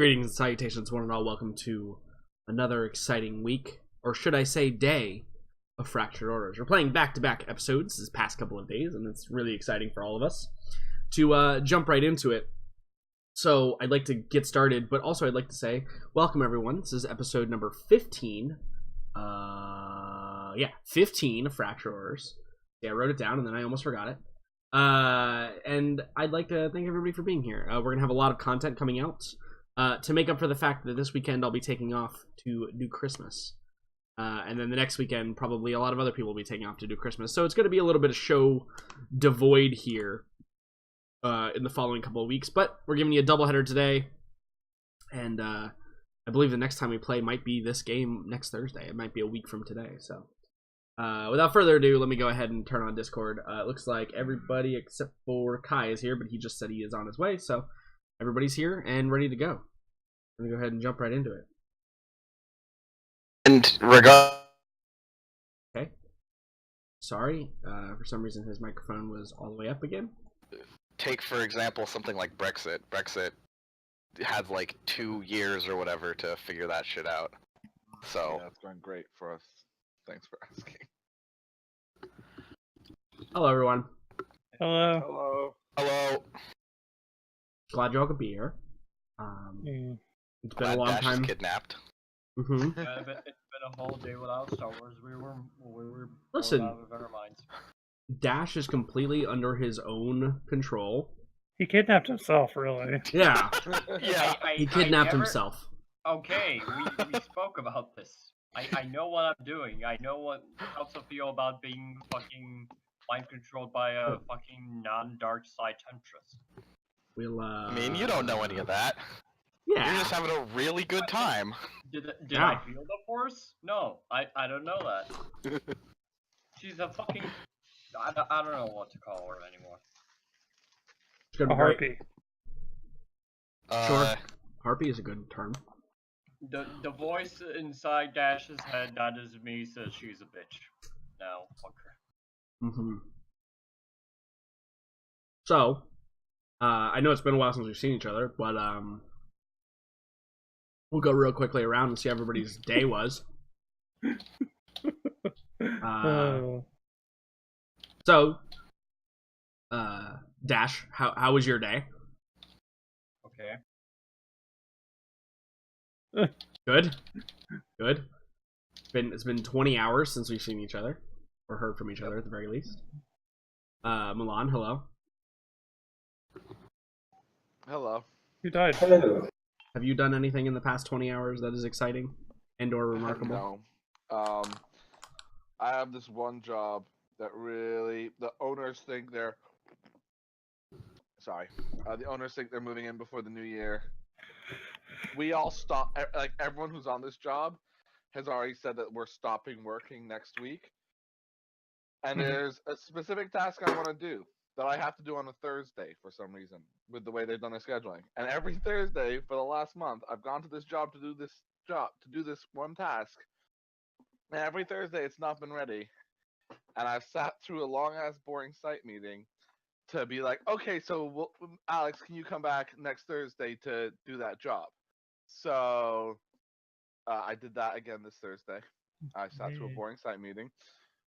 Greetings and salutations, one and all. Welcome to another exciting week, or should I say day, of Fractured Orders. We're playing back-to-back episodes this past couple of days, and it's really exciting for all of us to jump right into it. So I'd like to get started, but also I'd like to say, welcome everyone. This is episode number 15. 15 of Fractured Orders. Yeah, I wrote it down, and then I almost forgot it. And I'd like to thank everybody for being here. We're going to have a lot of content coming out. To make up for the fact that this weekend I'll be taking off to do Christmas. And then the next weekend, probably a lot of other people will be taking off to do Christmas. So it's going to be a little bit of show devoid here in the following couple of weeks. But we're giving you a doubleheader today. And I believe the next time we play might be this game next Thursday. It might be a week from today. So without further ado, let me go ahead and turn on Discord. It looks like everybody except for Kai is here, but he just said he is on his way. So everybody's here and ready to go. Let me go ahead and jump right into it. And Okay. Sorry, for some reason his microphone was all the way up again. take for example something like Brexit. Brexit had like 2 years or whatever to figure that shit out. So yeah, it's going great for us. Thanks for asking. Hello, everyone. Hello. Hello. hello. Glad y'all could be here. It's been a long Dash is time. kidnapped. Mm-hmm. Yeah, it's been a whole day without Star Wars. We were Listen. out of our minds. Dash is completely under his own control. He kidnapped himself, really. Yeah, Yeah. he kidnapped himself. Okay, we spoke about this. I know what I'm doing. I know how to feel about being fucking mind controlled by a fucking non-dark side temptress. We'll. I mean, you don't know any of that. You're Yeah. just having a really good time. Did Yeah. I feel the Force? No, I don't know that. She's a fucking. I don't know what to call her anymore. It's gonna A be great. harpy. Sure. Harpy is a good term. The voice inside Dash's head, that is me, says she's a bitch. Now, fuck her. Mm-hmm. So, I know it's been a while since we've seen each other, but we'll go real quickly around and see how everybody's day was. Oh. So, Dash, how was your day? Okay. Good. Good. It's been 20 hours since we've seen each other, or heard from each other at the very least. Milan, hello. Hello. You died. Hello. Have you done anything in the past 20 hours that is exciting and/or remarkable? No. I have this one job that really the owners think they're. Sorry. The owners think they're moving in before the new year. We all stop. Like everyone who's on this job has already said that we're stopping working next week. And there's a specific task I want to do that I have to do on a Thursday for some reason with the way they've done their scheduling. And every Thursday for the last month, I've gone to this job to do this one task. And every Thursday, it's not been ready. And I've sat through a long-ass, boring site meeting to be like, okay, so Alex, can you come back next Thursday to do that job? So I did that again this Thursday. I sat through a boring site meeting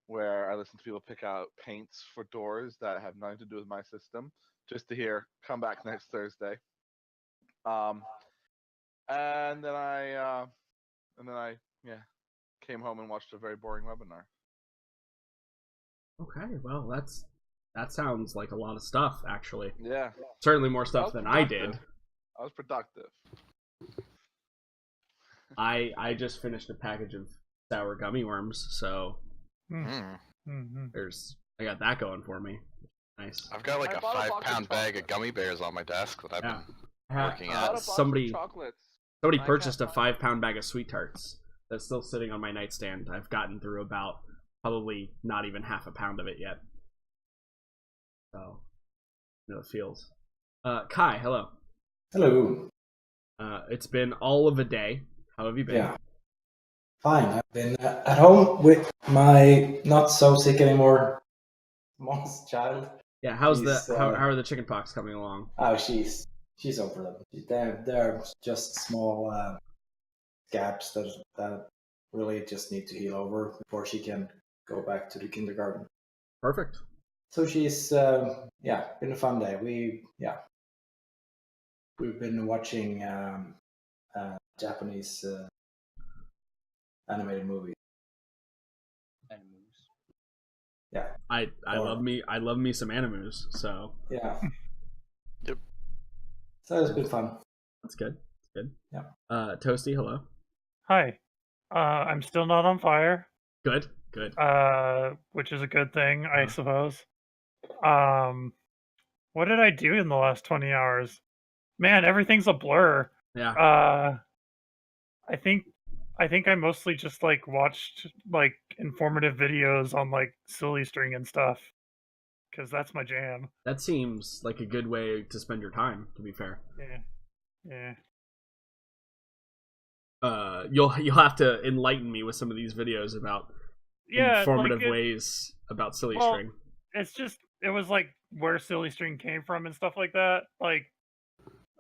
where I listened to people pick out paints for doors that have nothing to do with my system, just to hear, come back next Thursday. And then I came home and watched a very boring webinar. Okay, well, that sounds like a lot of stuff, actually. Yeah. Certainly more stuff than I did. I was productive. I just finished a package of sour gummy worms, so Mm-hmm. I got that going for me. Nice. I've got like I a bought a box of 5-pound bag of chocolates. gummy bears on my desk that I've Yeah. been working I at. bought a box of Somebody chocolates. somebody I purchased a can't find 5-pound bag of sweet tarts that's still sitting on my nightstand. I've gotten through about probably not even half a pound of it yet. So, you know it feels. Kai, hello. Hello. It's been all of a day. How have you been? Yeah. Fine. I've been at home with my not so sick anymore mom's child. Yeah, how's She's, how are the chicken pox coming along? Oh, she's she's over them. They're just small gaps that really just need to heal over before she can go back to the kindergarten. Perfect. So she's been a fun day. We've been watching Japanese animated movies. And moves. Yeah. I love me some animus, so Yeah. Yep. So it's been fun. that's good. That's good. Yeah. Toasty, hello. Hi. I'm still not on fire. Good. Good. Which is a good thing, I suppose. What did I do in the last 20 hours? Man, everything's a blur. Yeah. I think I mostly just like watched like informative videos on like Silly String and stuff, because that's my jam. That seems like a good way to spend your time, to be fair. Yeah. You'll have to enlighten me with some of these videos about informative ways about Silly String. It was like where Silly String came from and stuff like that. Like,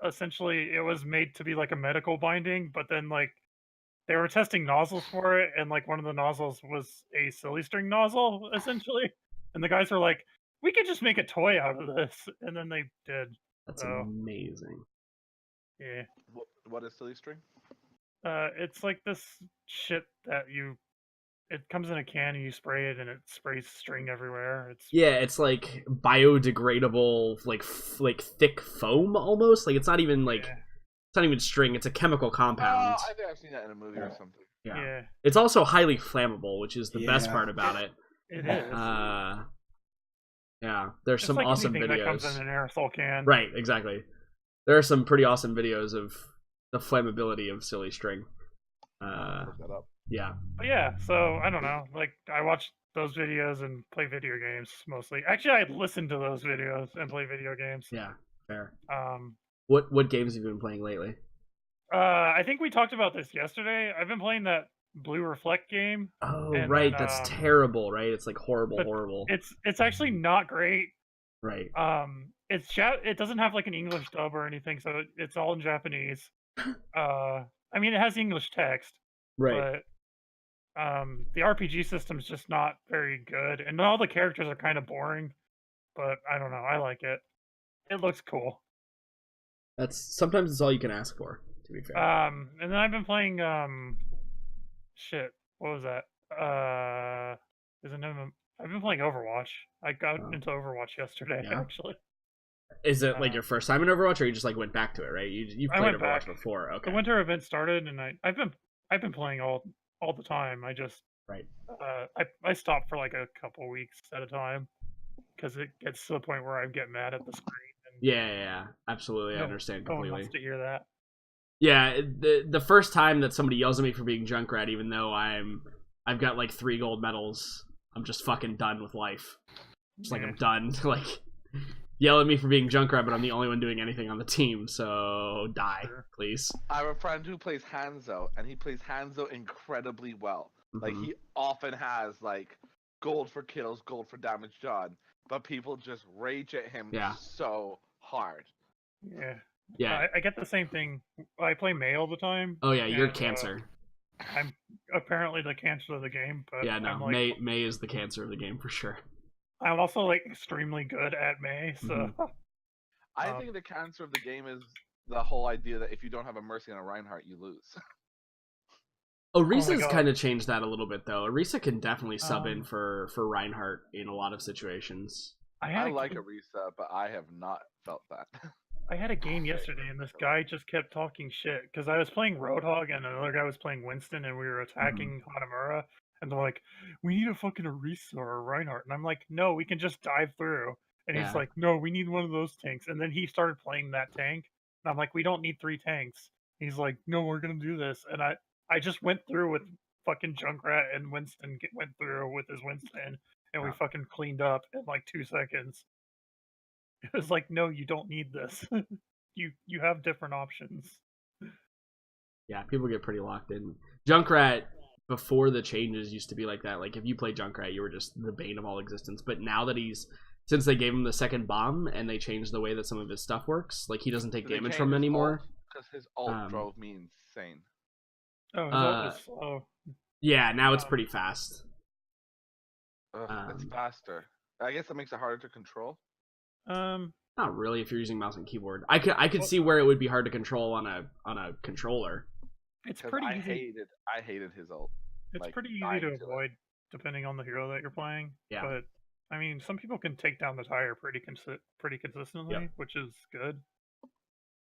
essentially, it was made to be like a medical binding, but then like they were testing nozzles for it, and like one of the nozzles was a Silly String nozzle, essentially. And the guys were like, "We could just make a toy out of this," and then they did. That's amazing. Yeah. What is Silly String? It's like this shit that it comes in a can and you spray it and it sprays string everywhere. It's like biodegradable, like thick foam almost. Like it's not even like it's not even string. It's a chemical compound. I think I've seen that in a movie or something. Yeah. It's also highly flammable, which is the best part about it. It is. Yeah. There's Just some like awesome anything videos. that comes in an aerosol can. Right. Exactly. There are some pretty awesome videos of the flammability of Silly String. Look that up. Yeah. But yeah, so I don't know. Like I watch those videos and play video games mostly. Actually, I listen to those videos and play video games. Yeah. Fair. Um. What games have you been playing lately? I think we talked about this yesterday. I've been playing that Blue Reflect game. Oh, and right. then, That's terrible, right? It's like horrible. It's actually not great. Right. It doesn't have like an English dub or anything, so it's all in Japanese. I mean, it has English text, Right. but the RPG system's just not very good, and all the characters are kind of boring. But I don't know. I like it. It looks cool. Sometimes it's all you can ask for, to be fair. And then I've been playing shit. What was that? I've been playing Overwatch. I got into Overwatch yesterday, actually. Is it like your first time in Overwatch, or you just like went back to it? Right? You've played Overwatch before. Okay. The winter event started, and I've been playing all the time. I just I stopped for like a couple weeks at a time because it gets to the point where I get mad at the screen. And yeah, absolutely. I understand completely. No one wants to hear that. Yeah, the first time that somebody yells at me for being Junkrat, even though I've got like 3 gold medals, I'm just fucking done with life. Just like I'm done. Like yell at me for being Junkrat, but I'm the only one doing anything on the team, so die, please. I have a friend who plays Hanzo, and he plays Hanzo incredibly well. Like he often has like gold for kills, gold for damage done, but people just rage at him so hard. Yeah, I get the same thing. I play May all the time. Oh yeah, you're cancer. I'm apparently the cancer of the game, but yeah, no, I'm like, May is the cancer of the game for sure. I'm also like extremely good at May, so I think the cancer of the game is the whole idea that if you don't have a Mercy and a Reinhardt, you lose. Orisa's kind of changed that a little bit, though. Orisa can definitely sub in for Reinhardt in a lot of situations. I like Orisa, but I have not felt that. I had a game yesterday, and this guy just kept talking shit, because I was playing Roadhog, and another guy was playing Winston, and we were attacking Hanamura, and they're like, we need a fucking Orisa or a Reinhardt, and I'm like, no, we can just dive through. And he's like, no, we need one of those tanks. And then he started playing that tank, and I'm like, we don't need 3 tanks. He's like, no, we're gonna do this. And I just went through with fucking Junkrat, and Winston went through with his Winston, and we fucking cleaned up in like 2 seconds. It was like, no, you don't need this. you have different options. Yeah, people get pretty locked in. Junkrat before the changes used to be like that. Like if you play Junkrat, you were just the bane of all existence. But now that he's since they gave him the second bomb and they changed the way that some of his stuff works, like he doesn't take damage from it anymore. Because his ult drove me insane. Oh, his ult was slow. Yeah, now it's pretty fast. It's faster. I guess that makes it harder to control. Not really if you're using mouse and keyboard. I could see where it would be hard to control on a controller. It's pretty easy. I hated his ult. It's like, pretty easy to avoid depending on the hero that you're playing. Yeah. But I mean, some people can take down the tire pretty consistently, which is good.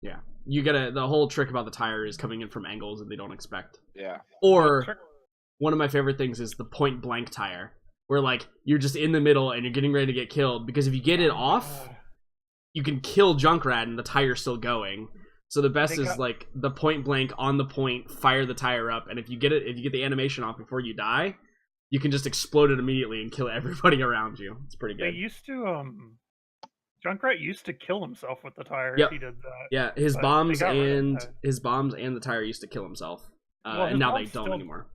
Yeah, you gotta. The whole trick about the tire is coming in from angles that they don't expect. Yeah. Or one of my favorite things is the point blank tire, where like you're just in the middle and you're getting ready to get killed, because if you get it off, you can kill Junkrat and the tire's still going. So the best is like the point blank on the point, fire the tire up, and if you get the animation off before you die, you can just explode it immediately and kill everybody around you. It's pretty good. They used to Junkrat used to kill himself with the tire Yep. if he did that. Yeah, his bombs and the tire used to kill himself. And now they don't anymore.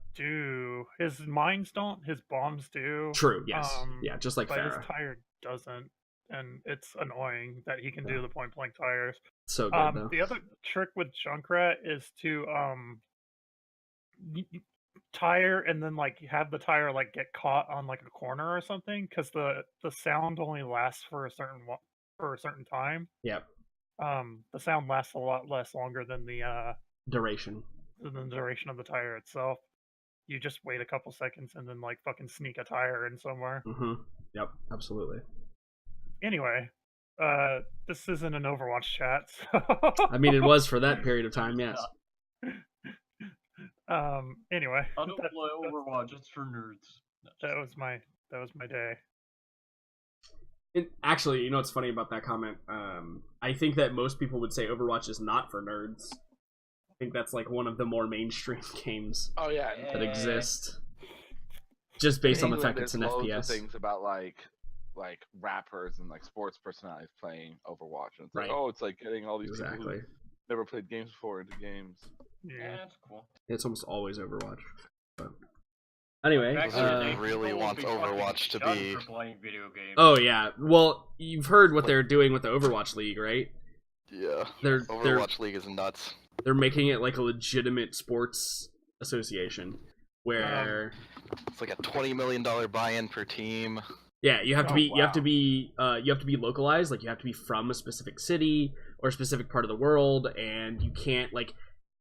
His mines don't, his bombs do. True, yes. Yeah, just like but Pharah. his tire doesn't. And it's annoying that he can do the point blank tires. So good though. The other trick with Junkrat is to tire and then like have the tire like get caught on like a corner or something, because the sound only lasts for a certain time. Yep. The sound lasts a lot longer than the duration of the tire itself. You just wait a couple seconds and then like fucking sneak a tire in somewhere. Mm-hmm. Yep, absolutely. Anyway, this isn't an Overwatch chat, so... I mean, it was for that period of time, yes. Anyway, I don't play Overwatch. It's for nerds. That was my day. Actually, you know what's funny about that comment? I think that most people would say Overwatch is not for nerds. I think that's like one of the more mainstream games that exist. Just based on the fact it's an FPS. Of things about like rappers and like sports personalities playing Overwatch, and it's like, oh, it's like getting all these people who never played games before into games. Yeah, that's cool. It's almost always Overwatch. But anyway, really wants Overwatch to be playing video games. Oh yeah, well, you've heard what they're doing with the Overwatch League, right? Yeah, Overwatch League is nuts. They're making it like a legitimate sports association where it's like a $20 million buy-in per team. Yeah, you have to be localized. Like you have to be from a specific city or a specific part of the world, and you can't like.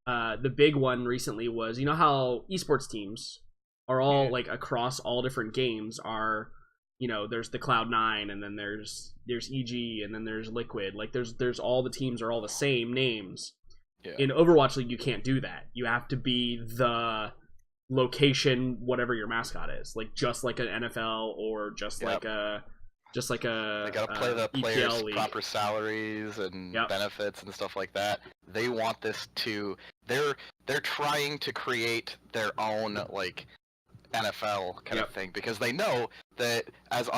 The big one recently was, you know how esports teams are all like across all different games are, you know, there's the Cloud9 and then there's EG and then there's Liquid. Like there's all the teams are all the same names. Yeah. In Overwatch League, you can't do that. You have to be the location, whatever your mascot is, like just like an NFL or just like a they gotta play the players' league. Proper salaries and benefits and stuff like that. They want this to they're trying to create their own like NFL kind of thing, because they know that as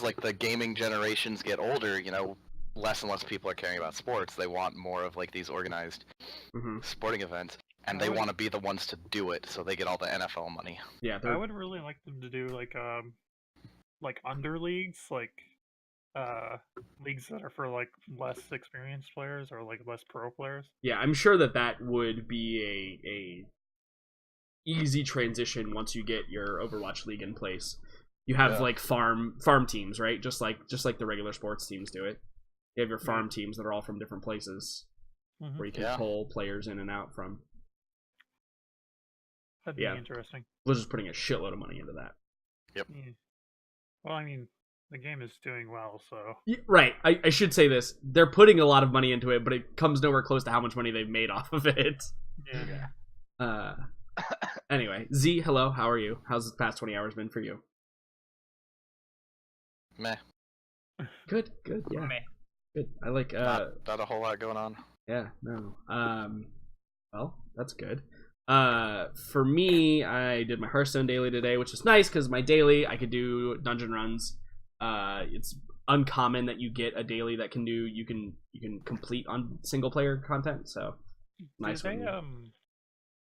like the gaming generations get older, you know, less and less people are caring about sports. They want more of like these organized sporting events. And they want to be the ones to do it, so they get all the NFL money. Yeah, I would really like them to do like under leagues, like leagues that are for like less experienced players or like less pro players. Yeah, I'm sure that would be a easy transition once you get your Overwatch League in place. You have like farm teams, right? Just like the regular sports teams do it. You have your farm teams that are all from different places where you can pull players in and out from. That'd be interesting. We're just putting a shitload of money into that. Yep. Yeah. Well, I mean, the game is doing well, so... Right. I should say this. They're putting a lot of money into it, but it comes nowhere close to how much money they've made off of it. Yeah. Anyway, Z, hello. How are you? How's the past 20 hours been for you? Meh. Good, yeah. Meh. Good. I like... Not a whole lot going on. Yeah, no. Well, that's good. For me, I did my Hearthstone daily today, which is nice because my daily I could do dungeon runs. It's uncommon that you get a daily that you can complete on single player content. So nice.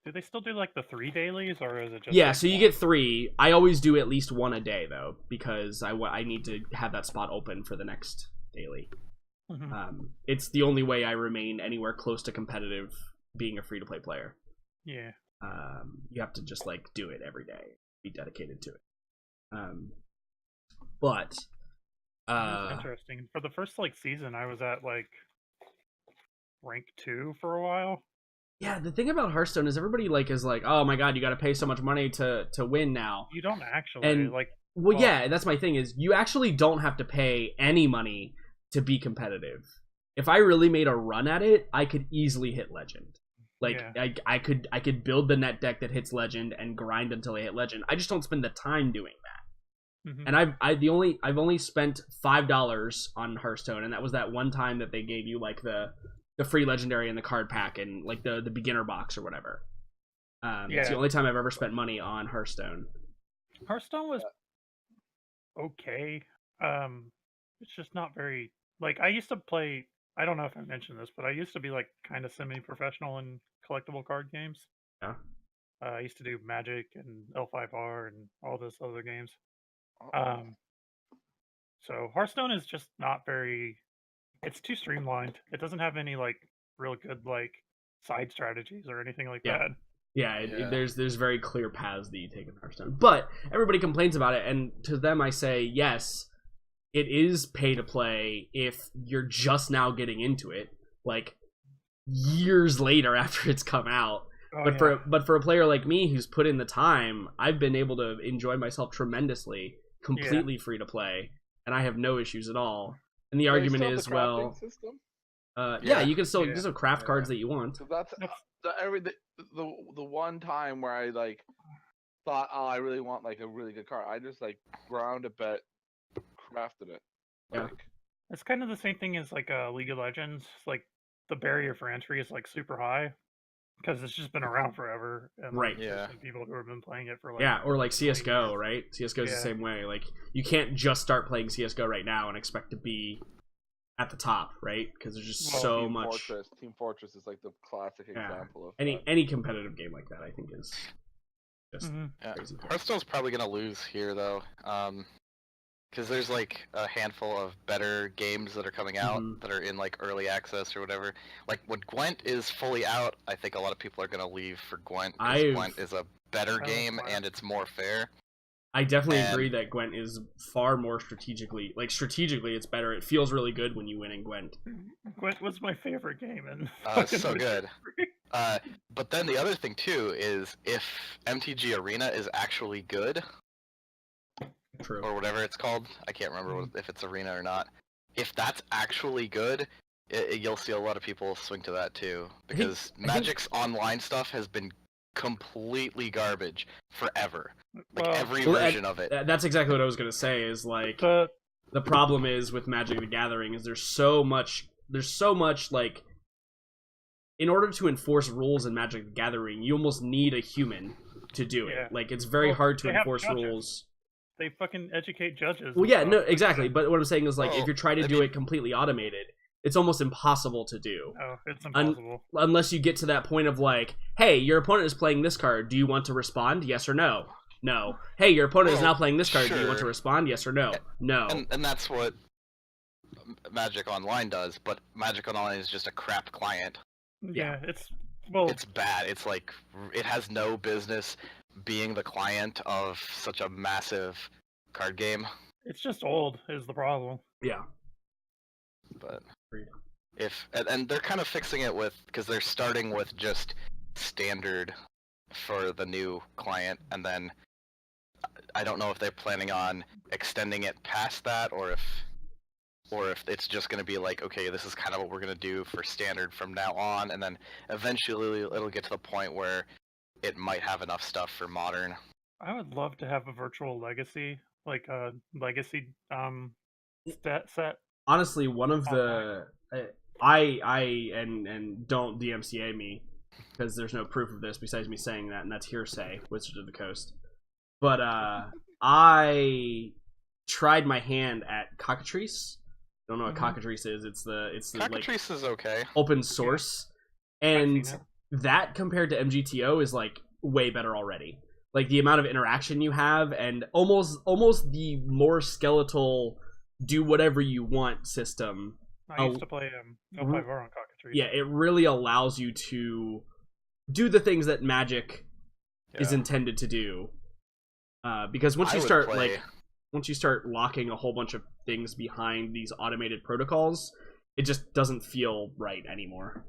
Do they still do like the 3 dailies, or is it just? Yeah, like, so you get 3. I always do at least 1 a day though, because I need to have that spot open for the next daily. It's the only way I remain anywhere close to competitive being a free-to-play player. Yeah. You have to just like do it every day, be dedicated to it. But interesting. For the first like season, I was at like rank 2 for a while. Yeah, the thing about Hearthstone is everybody is like, oh my god, you got to pay so much money to win now. You don't actually and well, yeah, that's my thing is you actually don't have to pay any money to be competitive. If I really made a run at it, I could easily hit Legend. I could build the net deck that hits Legend and grind until I hit Legend. I just don't spend the time doing that. And I've only spent $5 on Hearthstone, and that was that one time that they gave you like the free legendary and the card pack and like the beginner box or whatever. It's the only time I've ever spent money on Hearthstone. Hearthstone was okay. It's just not very like I used to play. I don't know if I mentioned this, but I used to be like kind of semi-professional in collectible card games. Yeah. I used to do Magic and L5R and all those other games. So Hearthstone is just not very. It's too streamlined. It doesn't have any like real good like side strategies or anything like that. Yeah, there's very clear paths that you take in Hearthstone. But everybody complains about it, and to them I say, yes, it is pay to play if you're just now getting into it, like years later after it's come out. But for a player like me who's put in the time, I've been able to enjoy myself tremendously, completely free to play, and I have no issues at all. And the argument is, well, you can still craft cards that you want. So that's the one time where I like thought, oh, I really want like a really good card. I just like ground a bet, crafted it. Yeah, it's kind of the same thing as like League of Legends. Like the barrier for entry is like super high because it's just been around forever. And, right. There's been people who have been playing it for like or like CS:GO, right? CS:GO is the same way. Like you can't just start playing CS:GO right now and expect to be at the top, right? Because there's just so much. Team Fortress is like the classic example of any competitive game like that. I think is just crazy. Hearthstone's probably gonna lose here though, because there's like a handful of better games that are coming out that are in like early access or whatever. Like when Gwent is fully out, I think a lot of people are gonna leave for Gwent because Gwent is a better game and it's more fair. I definitely agree that Gwent is far more strategically it's better. It feels really good when you win in Gwent. Gwent was my favorite game, and so good. But then the other thing too is if MTG Arena is actually good, or whatever it's called, I can't remember if it's Arena or not. If that's actually good, you'll see a lot of people swing to that too, because Magic's online stuff has been completely garbage forever. Like every version of it. That's exactly what I was gonna say. Is like the problem is with Magic the Gathering is there's so much like in order to enforce rules in Magic the Gathering, you almost need a human to do it. Like it's very hard to enforce rules. They fucking educate judges. Well, yeah, no, exactly. But what I'm saying is like if you're trying to do it completely automated, it's almost impossible to do. Oh, it's impossible. Unless you get to that point of like, hey, your opponent is playing this card. Do you want to respond? Yes or no? No. Hey, your opponent is now playing this card. Do you want to respond? Yes or no? No. And that's what Magic Online does, but Magic Online is just a crap client. Yeah, it's bad. It's like it has no business being the client of such a massive card game. It's just old is the problem. Yeah. But and they're kind of fixing it because they're starting with just standard for the new client, and then I don't know if they're planning on extending it past that, or if it's just going to be like, okay, this is kind of what we're going to do for standard from now on, and then eventually it'll get to the point where it might have enough stuff for modern. I would love to have a virtual legacy, like a legacy set. Honestly, one of the and don't DMCA me because there's no proof of this besides me saying that, and that's hearsay. Wizards of the Coast. But I tried my hand at Cockatrice. Don't know what Cockatrice is. It's the Cockatrice like, is okay. Open source, and that compared to MGTO is like way better already. Like the amount of interaction you have, and almost the more skeletal, do whatever you want system. I used to play Var on Cockatrice. Yeah, it really allows you to do the things that Magic is intended to do. Because once you start locking a whole bunch of things behind these automated protocols, it just doesn't feel right anymore.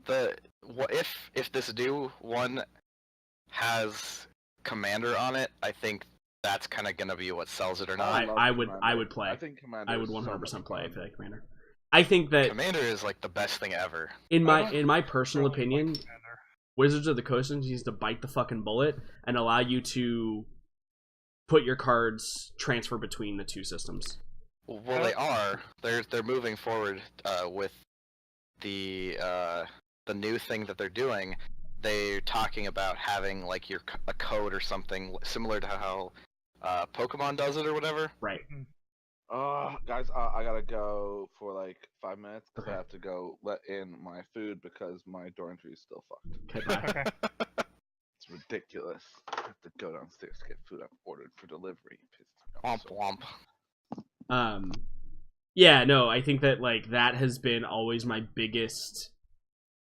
If this new one has Commander on it, I think that's kind of gonna be what sells it or not. I would play. I think Commander. I would 100% play for that Commander. I think that Commander is like the best thing ever. In my personal opinion, Wizards of the Coast needs to bite the fucking bullet and allow you to put your cards transfer between the two systems. Well, they are. They're moving forward with the new thing that they're doing. They're talking about having like a code or something similar to how Pokemon does it or whatever. Right. Guys, I gotta go for like 5 minutes because I have to go let in my food because my door entry is still fucked. Okay. It's ridiculous. I have to go downstairs to get food I've ordered for delivery. Womp womp. Yeah, no, I think that like that has been always my biggest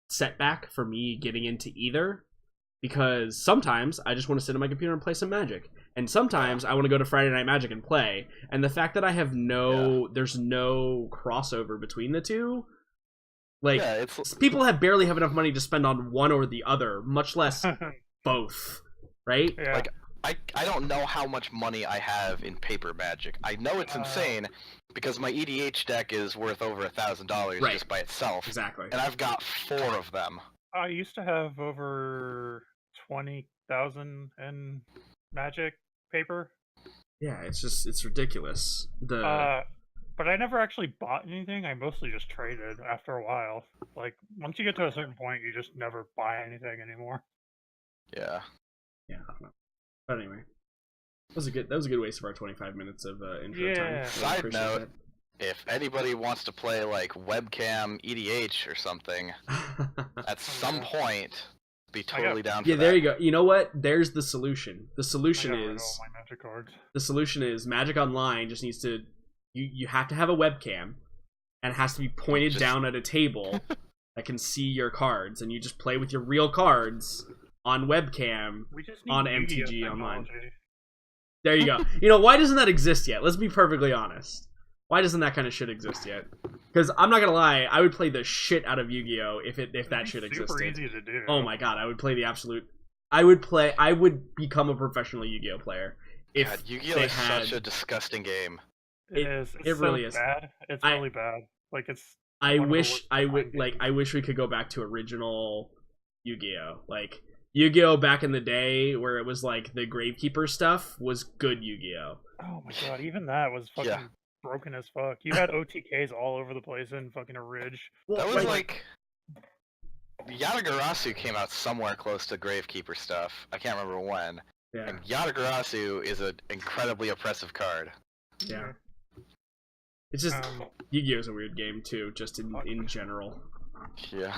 setback for me getting into either, because sometimes I just want to sit on my computer and play some Magic, and sometimes I want to go to Friday Night Magic and play, and the fact that I have there's no crossover between the two, like people barely have enough money to spend on one or the other, much less both, right? Yeah. Like I don't know how much money I have in paper Magic. I know it's insane because my EDH deck is worth over $1,000 just by itself. Exactly. And I've got 4 of them. I used to have over 20,000 in Magic paper. Yeah, it's ridiculous. But I never actually bought anything. I mostly just traded after a while. Like once you get to a certain point, you just never buy anything anymore. Yeah. Yeah. I don't know. But anyway, that was a good waste of our 25 minutes of intro time. Side note, if anybody wants to play like webcam EDH or something, at some point, be totally down for that. Yeah, there you go. You know what? There's the solution. The solution is all my Magic cards. The solution is Magic Online just needs to you have to have a webcam, and it has to be pointed down at a table that can see your cards, and you just play with your real cards on webcam on MTG Online. There you go. You know, why doesn't that exist yet? Let's be perfectly honest. Why doesn't that kind of shit exist yet? Because I'm not gonna lie, I would play the shit out of Yu-Gi-Oh if that shit existed. Super easy to do. Oh my god, I would play the absolute. I would become a professional Yu-Gi-Oh player if God, Yu-Gi-Oh is such a disgusting game. It is. It's really is bad. It's really bad. Like it's. I wish we could go back to original Yu-Gi-Oh. Like Yu-Gi-Oh back in the day where it was like the Gravekeeper stuff was good Yu-Gi-Oh. Oh my god, even that was fucking broken as fuck. You had OTKs all over the place in fucking a Ridge. That was like Yatagarasu came out somewhere close to Gravekeeper stuff. I can't remember when. Yeah. And Yatagarasu is an incredibly oppressive card. Yeah. It's just Yu-Gi-Oh is a weird game too, just in general. Yeah.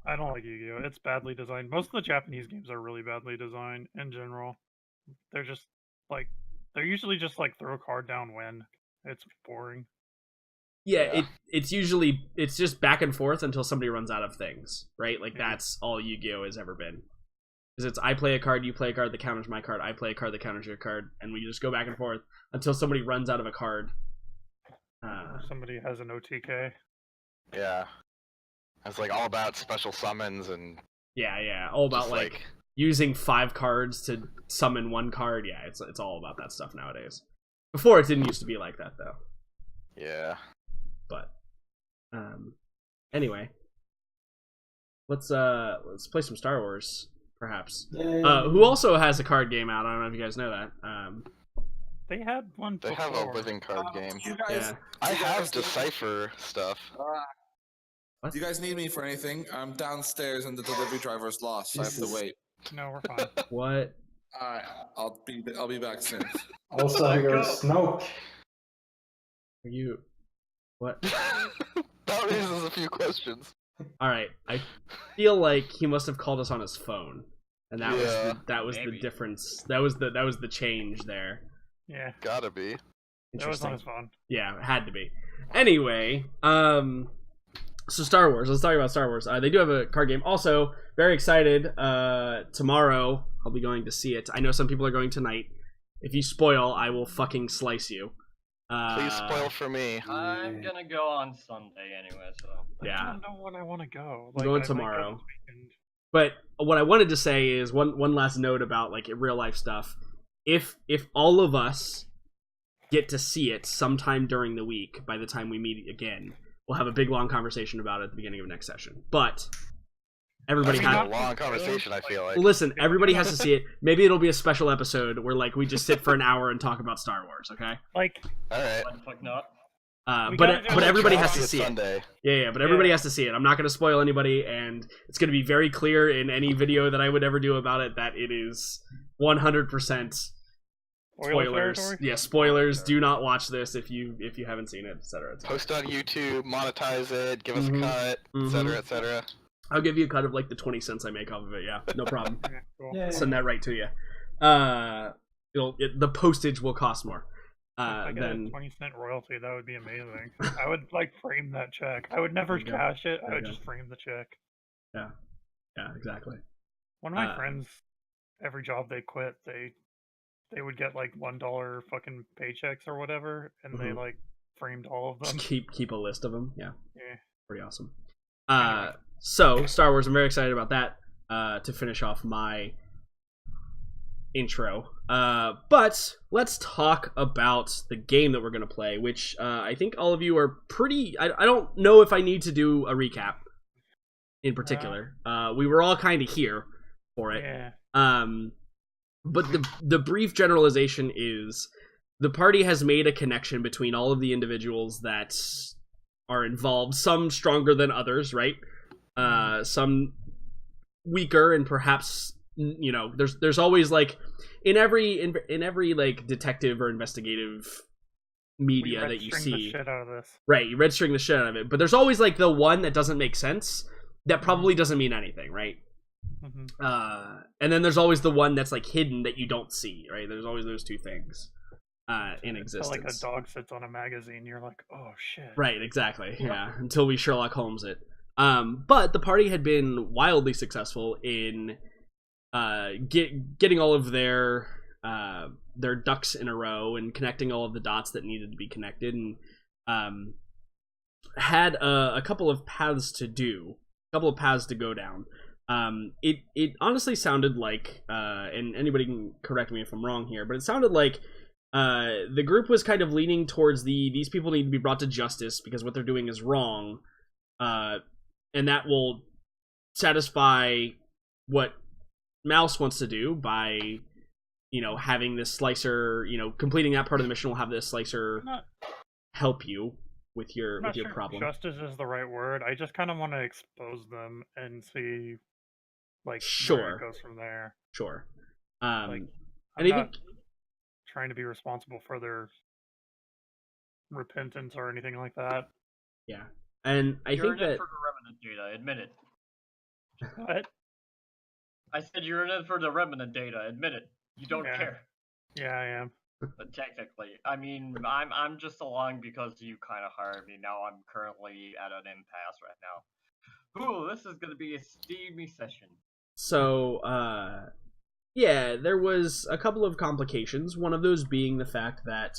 I don't like Yu-Gi-Oh. It's badly designed. Most of the Japanese games are really badly designed in general. They're just like they're usually just like throw a card down win. It's boring. Yeah, it's just back and forth until somebody runs out of things, right? Like that's all Yu-Gi-Oh has ever been. Because it's I play a card, you play a card that counters my card, I play a card that counters your card, and we just go back and forth until somebody runs out of a card. Somebody has an OTK. Yeah. It's like all about special summons and all about like using 5 cards to summon 1 card. Yeah, it's all about that stuff nowadays. Before it didn't used to be like that though. Yeah. But anyway, let's play some Star Wars perhaps. Who also has a card game out? I don't know if you guys know that. They had one. They have a living card game. Yeah. I have Decipher stuff. Do you guys need me for anything? I'm downstairs and the delivery driver's lost, so I have to wait. No, we're fine. What? Alright, I'll be back soon. Also, you're Snoke. Are you? What? That raises a few questions. All right. I feel like he must have called us on his phone, and that was the difference. That was the change there. Yeah. Gotta be. That was on his phone. Yeah, it had to be. Anyway, so Star Wars. Let's talk about Star Wars. They do have a card game. Also, very excited. Tomorrow I'll be going to see it. I know some people are going tonight. If you spoil, I will fucking slice you. Please spoil for me. I'm gonna go on Sunday anyway, so. Yeah. I don't know when I want to go. I'm going tomorrow. But what I wanted to say is one last note about like real life stuff. If all of us get to see it sometime during the week, by the time we meet again, we'll have a big long conversation about it at the beginning of next session. But everybody has a long conversation. I feel like. Listen, everybody has to see it. Maybe it'll be a special episode where like we just sit for an hour and talk about Star Wars. Okay. Like. All right. Why the fuck not? But everybody has to see Sunday. it. Yeah. But everybody has to see it. I'm not going to spoil anybody, and it's going to be very clear in any video that I would ever do about it that it is 100%. Spoilers. Yeah, spoilers. Do not watch this if you haven't seen it, etc. Post on YouTube, monetize it, give us a cut, etc., etc. I'll give you a cut of like the 20 cents I make off of it. Yeah, no problem. Cool. Send that right to you. The postage will cost more. If I get a 20-cent royalty, that would be amazing. I would like frame that check. I would never cash it. I would just frame the check. Yeah, exactly. One of my friends, every job they quit, they would get like $1 fucking paychecks or whatever, and they like framed all of them. Just keep a list of them. Yeah. Pretty awesome. Anyway. So Star Wars, I'm very excited about that. To finish off my intro, but let's talk about the game that we're gonna play, which I think all of you are pretty. I don't know if I need to do a recap in particular. We were all kind of here for it. Yeah. But the brief generalization is the party has made a connection between all of the individuals that are involved, some stronger than others, right? Some weaker, and perhaps, you know, there's always like in every like detective or investigative media that you see, the shit out of this. Right, you're registering the shit out of it, but there's always like the one that doesn't make sense that probably doesn't mean anything, right? And then there's always the one that's like hidden that you don't see, right? There's always those two things in existence. Like a dog sits on a magazine, you're like, oh shit. Right, exactly. Yeah, until we Sherlock Holmes it. But the party had been wildly successful in getting all of their ducks in a row and connecting all of the dots that needed to be connected, and had a couple of paths to go down. It honestly sounded like, and anybody can correct me if I'm wrong here, but it sounded like the group was kind of leaning towards these people need to be brought to justice because what they're doing is wrong, and that will satisfy what Mouse wants to do by, you know, having this slicer, you know, completing that part of the mission will have this slicer help you with your problem. Justice is the right word. I just kind of want to expose them and see, like, where it goes from there. Sure. Like, I'm and not trying to be responsible for their repentance or anything like that. Yeah, and I think that for the Remnant data. Admit it. What? I said you're in it for the Remnant data. Admit it. You don't care. Yeah, I am. But technically, I mean, I'm just along because you kind of hired me. Now I'm currently at an impasse right now. Ooh, this is gonna be a steamy session. So, yeah, there was a couple of complications. One of those being the fact that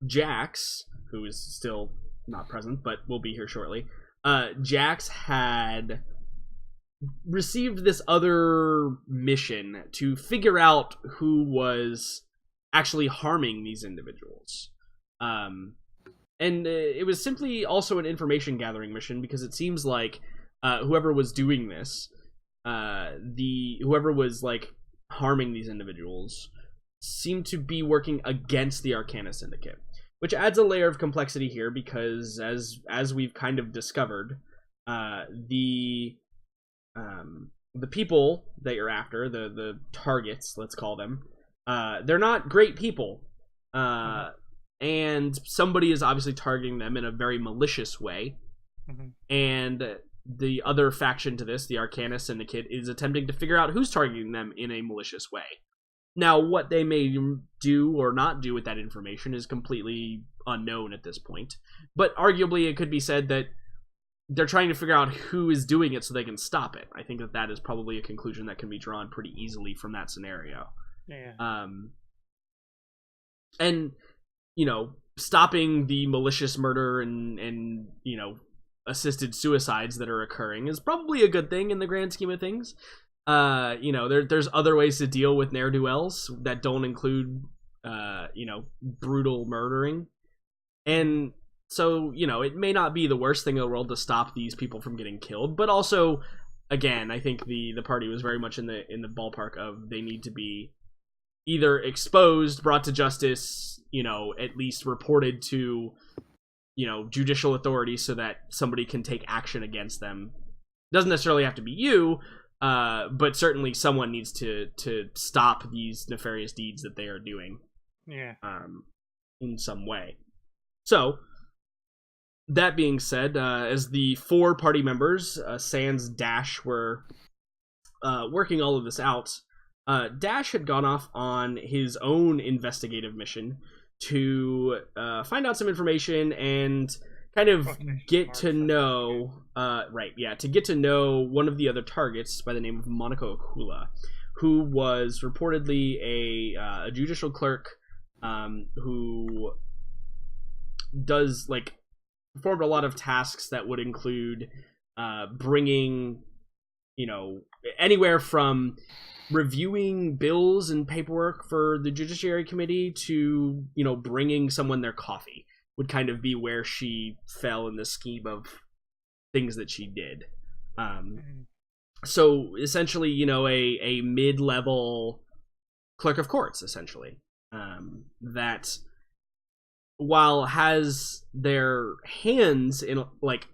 Jax, who is still not present but will be here shortly, Jax had received this other mission to figure out who was actually harming these individuals. And it was simply also an information gathering mission because it seems like whoever was doing this, whoever was like harming these individuals, seemed to be working against the Arcana Syndicate, which adds a layer of complexity here because as we've kind of discovered, the people that you're after, the targets, let's call them, they're not great people, and somebody is obviously targeting them in a very malicious way, And the other faction to this, the Arcanist and the Kid, is attempting to figure out who's targeting them in a malicious way. Now, what they may do or not do with that information is completely unknown at this point. But arguably, it could be said that they're trying to figure out who is doing it so they can stop it. I think that is probably a conclusion that can be drawn pretty easily from that scenario. Yeah. And, stopping the malicious murder and assisted suicides that are occurring is probably a good thing in the grand scheme of things. There's other ways to deal with ne'er-do-wells that don't include, brutal murdering. And so, it may not be the worst thing in the world to stop these people from getting killed, but also, again, I think the party was very much in the ballpark of they need to be either exposed, brought to justice, at least reported to, judicial authorities so that somebody can take action against them. Doesn't necessarily have to be you, but certainly someone needs to stop these nefarious deeds that they are doing. Yeah. In some way. So, that being said, as the 4 party members, sans Dash, were working all of this out, Dash had gone off on his own investigative mission to find out some information and kind of get to know, to get to know one of the other targets by the name of Monoko Akula, who was reportedly a judicial clerk who does, performed a lot of tasks that would include bringing, anywhere from reviewing bills and paperwork for the Judiciary Committee to, bringing someone their coffee would kind of be where she fell in the scheme of things that she did. So essentially, a mid-level clerk of courts, essentially, that while has their hands in,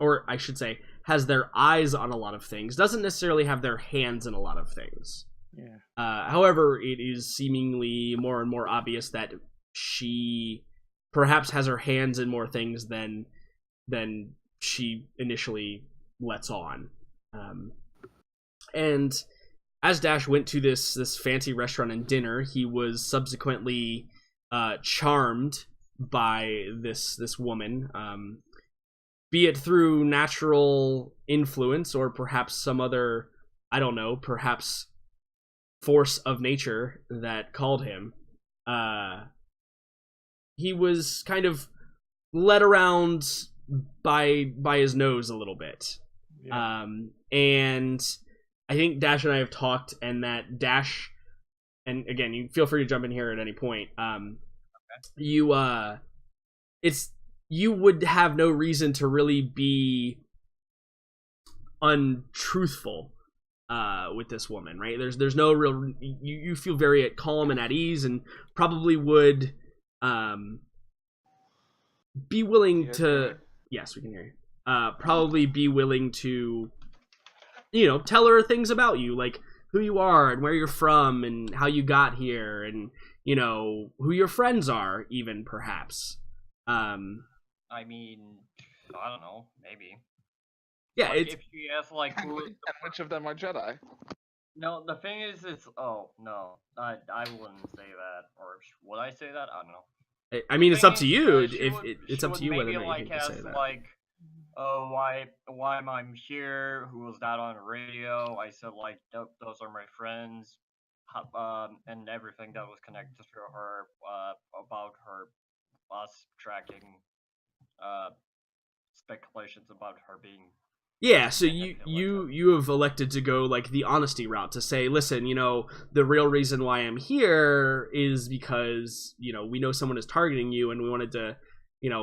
or I should say, has their eyes on a lot of things, doesn't necessarily have their hands in a lot of things. Yeah. However, it is seemingly more and more obvious that she perhaps has her hands in more things than she initially lets on. And as Dash went to this fancy restaurant and dinner, he was subsequently charmed by this woman, be it through natural influence or perhaps some other, I don't know, perhaps force of nature that called him. He was kind of led around by his nose a little bit. Yeah. And I think Dash and I have talked, and that Dash, and again, you feel free to jump in here at any point. You would have no reason to really be untruthful with this woman, right? There's no real, you feel very calm and at ease, and probably would be willing to, yes, we can hear you, probably be willing to, tell her things about you, like who you are and where you're from and how you got here, and who your friends are, even perhaps. I mean, I don't know, maybe. Yeah, if she asks who, and which of them are Jedi? No, the thing is, oh no, I wouldn't say that, or would I say that? I don't know. I mean, it's up to you. It's up to you whether or not you think to say that. Oh, why am I here? Who was that on the radio? I said those are my friends, and everything that was connected to her about her, us tracking, speculations about her being. Yeah, so you have elected to go the honesty route, to say, listen, the real reason why I'm here is because, we know someone is targeting you and we wanted to,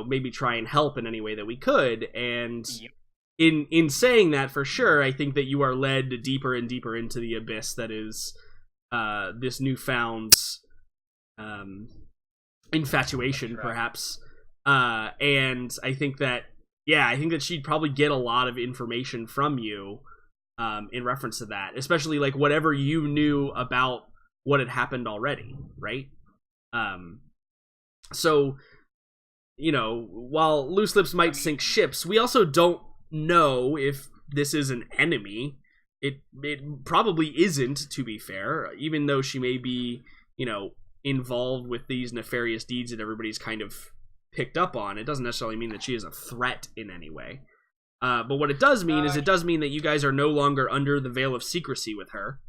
maybe try and help in any way that we could. And yep. in saying that, for sure, I think that you are led deeper and deeper into the abyss that is this newfound infatuation, perhaps. And I think that she'd probably get a lot of information from you in reference to that, especially whatever you knew about what had happened already, right? So, while loose lips might sink ships, we also don't know if this is an enemy. It probably isn't, to be fair, even though she may be, involved with these nefarious deeds that everybody's kind of picked up on. It doesn't necessarily mean that she is a threat in any way. But what it does mean is it does mean that you guys are no longer under the veil of secrecy with her.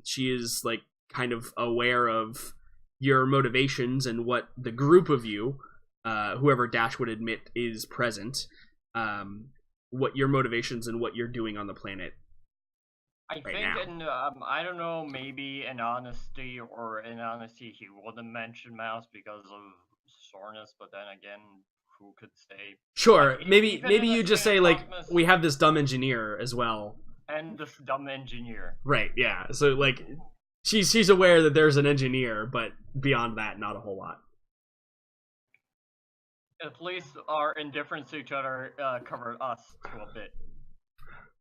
She is, like, kind of aware of your motivations and what the group of you, whoever Dash would admit is present, what your motivations and what you're doing on the planet. I think, I don't know, maybe in honesty he wouldn't mention Mouse because of soreness, but then again, who could say? Sure, maybe you just say, like, we have this dumb engineer as well. And this dumb engineer. Right, yeah. So, like, she's aware that there's an engineer, but beyond that, not a whole lot. At least our indifference to each other covered us to a bit.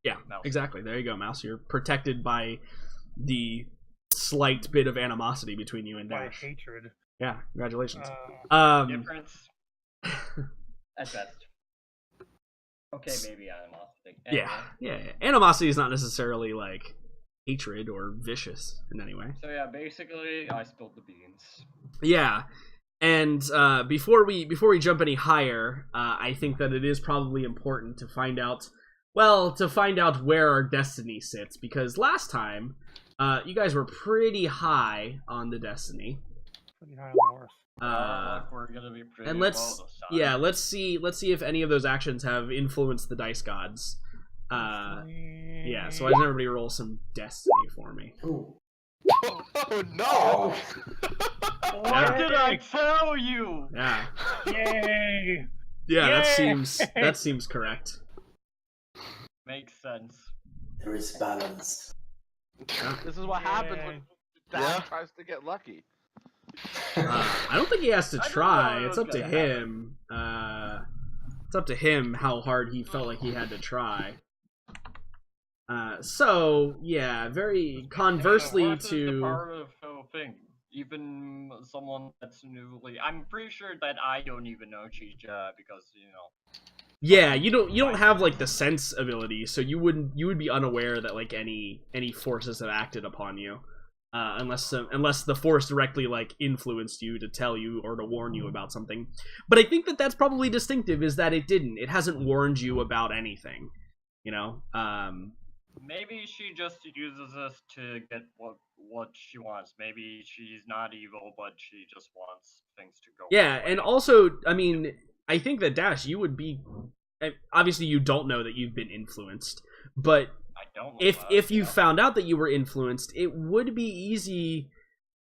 Yeah, Mouse. Exactly. There you go, Mouse. You're protected by the slight bit of animosity between you and Dash. By hatred. Yeah, congratulations. Difference. At best. Okay, maybe animosity. Anyway. Yeah. Animosity is not necessarily, like, hatred or vicious in any way. So yeah, basically, I spilled the beans. Yeah. And before we jump any higher, I think that it is probably important to find out where our destiny sits, because last time you guys were pretty high on the destiny. Pretty high on the horse. We're gonna be pretty and let's see if any of those actions have influenced the dice gods. Yeah, so why doesn't everybody roll some destiny for me? Ooh. Oh no! What did I tell you? Yeah. Yay! Yeah, that seems correct. Makes sense. There is balance. This is what happens when Dash tries to get lucky. I don't think he has to try. It's up to him. It's up to him how hard he felt like he had to try. So yeah, very conversely to the part of the whole thing. Even someone that's newly, I'm pretty sure that I don't even know Chicha because Yeah, you don't have like the sense ability, so you would be unaware that like any forces have acted upon you, unless the force directly like influenced you to tell you or to warn you about something. But I think that's probably distinctive, is that it hasn't warned you about anything, Maybe she just uses this to get what she wants. Maybe she's not evil, but she just wants things to go. Yeah, and also, I mean, I think that Dash, you would be. Obviously, you don't know that you've been influenced, but I don't know if you found out that you were influenced, it would be easy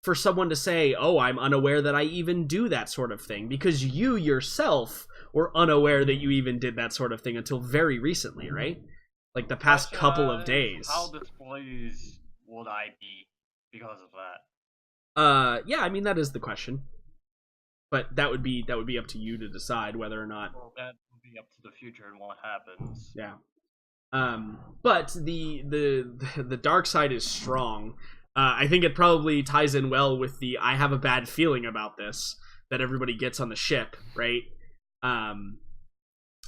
for someone to say, "Oh, I'm unaware that I even do that sort of thing," because you yourself were unaware that you even did that sort of thing until very recently, right? Like the past couple of days. How displeased would I be because of that? Yeah, I mean that is the question. But that would be up to you to decide whether or not. Well, that would be up to the future and what happens. Yeah. But the dark side is strong. I think it probably ties in well with the I have a bad feeling about this that everybody gets on the ship, right? And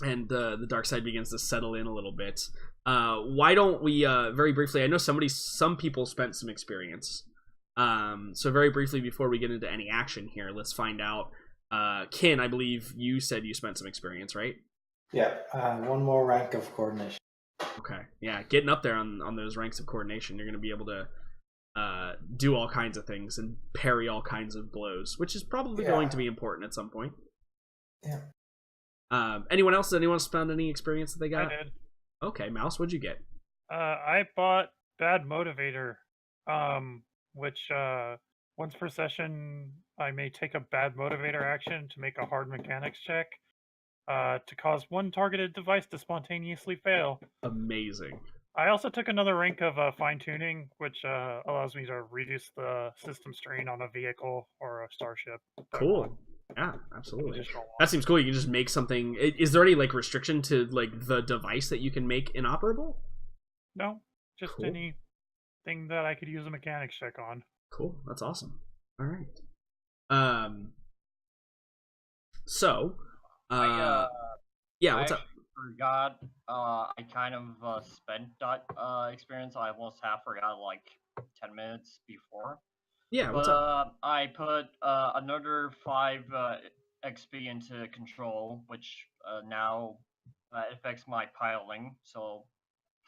the dark side begins to settle in a little bit. Why don't we very briefly, I know some people spent some experience, so very briefly before we get into any action here, let's find out. Kin, I believe you said you spent some experience, right? Yeah, one more rank of coordination. Okay, yeah, getting up there on those ranks of coordination, you're going to be able to do all kinds of things and parry all kinds of blows, which is probably going to be important at some point. Yeah. Anyone else? Anyone spend any experience that they got? I did. Okay, Mouse, what'd you get? I bought Bad Motivator, which once per session I may take a Bad Motivator action to make a hard mechanics check to cause one targeted device to spontaneously fail. Amazing. I also took another rank of fine tuning, which allows me to reduce the system strain on a vehicle or a starship. Cool. Yeah, absolutely. That seems cool. You can just make something. Is there any like restriction to like the device that you can make inoperable? No, just anything that I could use a mechanics check on. Cool. That's awesome. All right. So, yeah. What's up? forgot. I kind of spent that experience. I almost half forgot like 10 minutes before. Yeah, But what's up? I put another 5 XP into control, which now affects my piling. So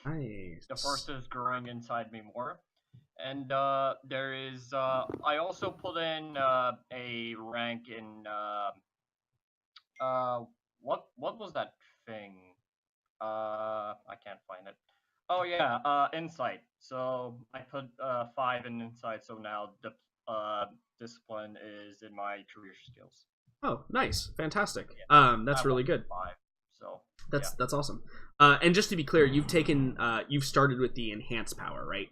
Nice. the force is growing inside me more. And there is. I also put in a rank in. What was that thing? I can't find it. Oh yeah, insight. So I put 5 in insight. So now the discipline is in my career skills. Oh, nice, fantastic. Yeah. That's really good. 5. So That's awesome. And just to be clear, you've started with the enhanced power, right?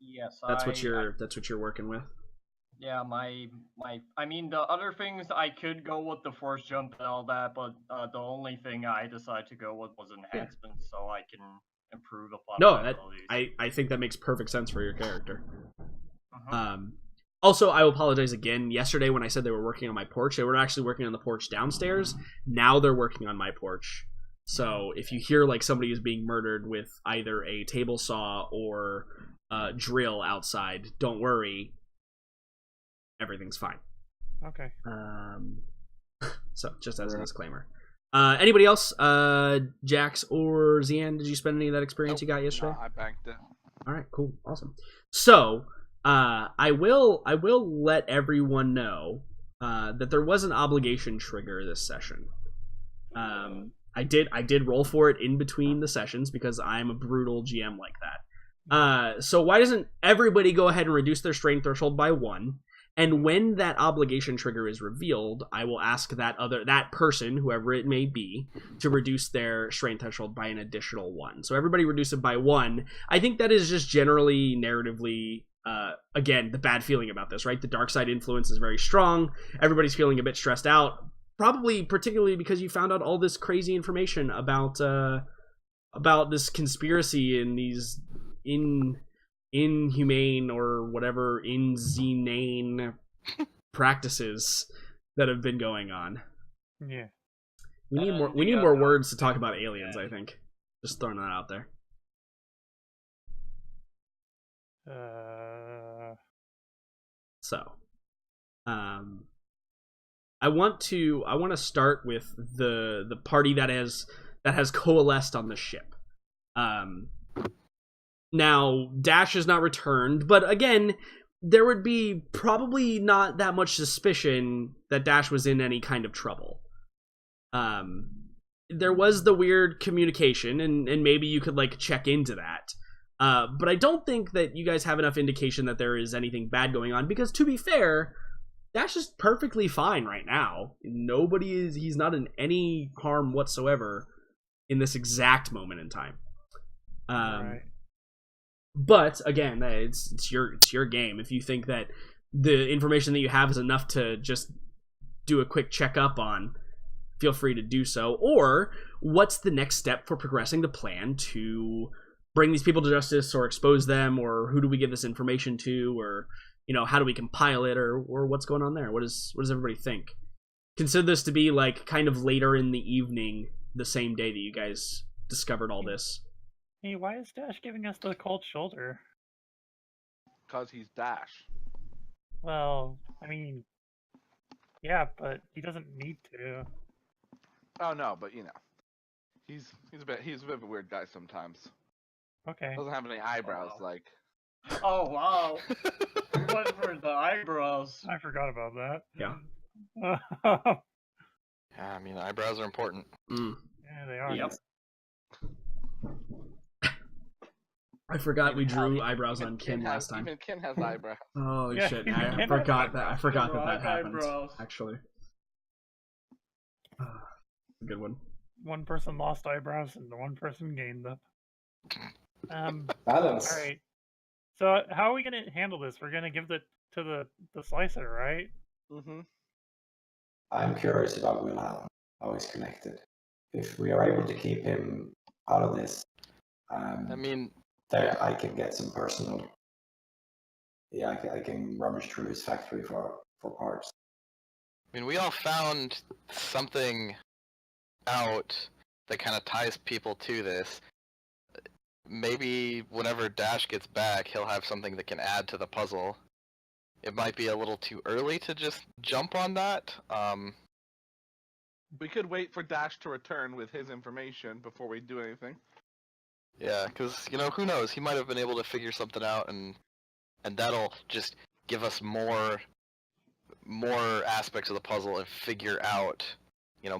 Yes, That's what you're working with. Yeah, I mean, the other things I could go with the force jump and all that, but the only thing I decided to go with was enhancements, so I can improve upon my abilities. I think that makes perfect sense for your character. Uh-huh. Also, I will apologize again. Yesterday, when I said they were working on my porch, they were actually working on the porch downstairs. Now they're working on my porch. So if you hear like somebody is being murdered with either a table saw or drill outside, don't worry. Everything's fine. Okay. So just as a disclaimer. Anybody else? Jax or Zian, did you spend any of that experience you got yesterday? No, I banked it. All right, cool, awesome. So I will let everyone know that there was an obligation trigger this session. I did roll for it in between the sessions because I'm a brutal GM like that. So why doesn't everybody go ahead and reduce their strength threshold by 1? And when that obligation trigger is revealed, I will ask that person, whoever it may be, to reduce their strength threshold by an additional 1. So everybody reduce it by 1. I think that is just generally narratively, again, the bad feeling about this, right? The dark side influence is very strong. Everybody's feeling a bit stressed out, probably particularly because you found out all this crazy information about this conspiracy and these inhumane or whatever inhumane practices that have been going on. Yeah. We need more words to talk about aliens, I think. Just throwing that out there. So, I want to start with the party that has coalesced on the ship. Now, Dash is not returned, but again, there would be probably not that much suspicion that Dash was in any kind of trouble. There was the weird communication, and maybe you could like check into that. But I don't think that you guys have enough indication that there is anything bad going on, because to be fair, Dash is perfectly fine right now. He's not in any harm whatsoever in this exact moment in time. Right. But again, it's your game. If you think that the information that you have is enough to just do a quick checkup on, feel free to do so. Or what's the next step for progressing the plan to bring these people to justice or expose them, or who do we give this information to, or how do we compile it, or what's going on there? What does everybody think? Consider this to be like kind of later in the evening, the same day that you guys discovered all this. Hey, why is Dash giving us the cold shoulder? Because he's Dash. Well, I mean, yeah, but he doesn't need to. Oh no, but he's a bit of a weird guy sometimes. Okay. Doesn't have any eyebrows like. Oh wow! Went for the eyebrows. I forgot about that. Yeah. Yeah, I mean, eyebrows are important. Mm. Yeah, they are. Yep. I forgot we drew eyebrows on Kim last time. Even Kim has eyebrows. Oh Yeah, shit! even I Kim forgot has that. I forgot that happened. Eyebrows. Actually, good one. One person lost eyebrows and one person gained them. Balance. All right. So how are we gonna handle this? We're gonna give it to the slicer, right? Mm-hmm. I'm curious about Will Allen, how he's connected. If we are able to keep him out of this, I mean, there I can get some personal. Yeah, I can rummage through his factory for parts. we all found something out that kind of ties people to this. Maybe whenever Dash gets back, he'll have something that can add to the puzzle. It might be a little too early to just jump on that. We could wait for Dash to return with his information before we do anything. Yeah, because, who knows? He might have been able to figure something out, and that'll just give us more aspects of the puzzle and figure out,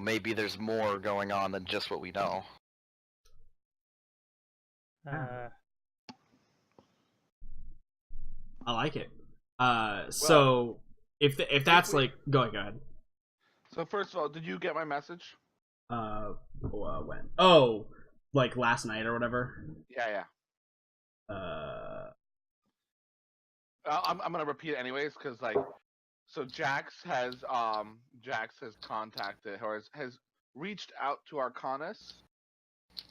maybe there's more going on than just what we know. I like it. So if that's like, go ahead. So first of all, did you get my message? When? Oh, like last night or whatever. Yeah. I'm gonna repeat it anyways, because so Jax has contacted or has reached out to Arcanus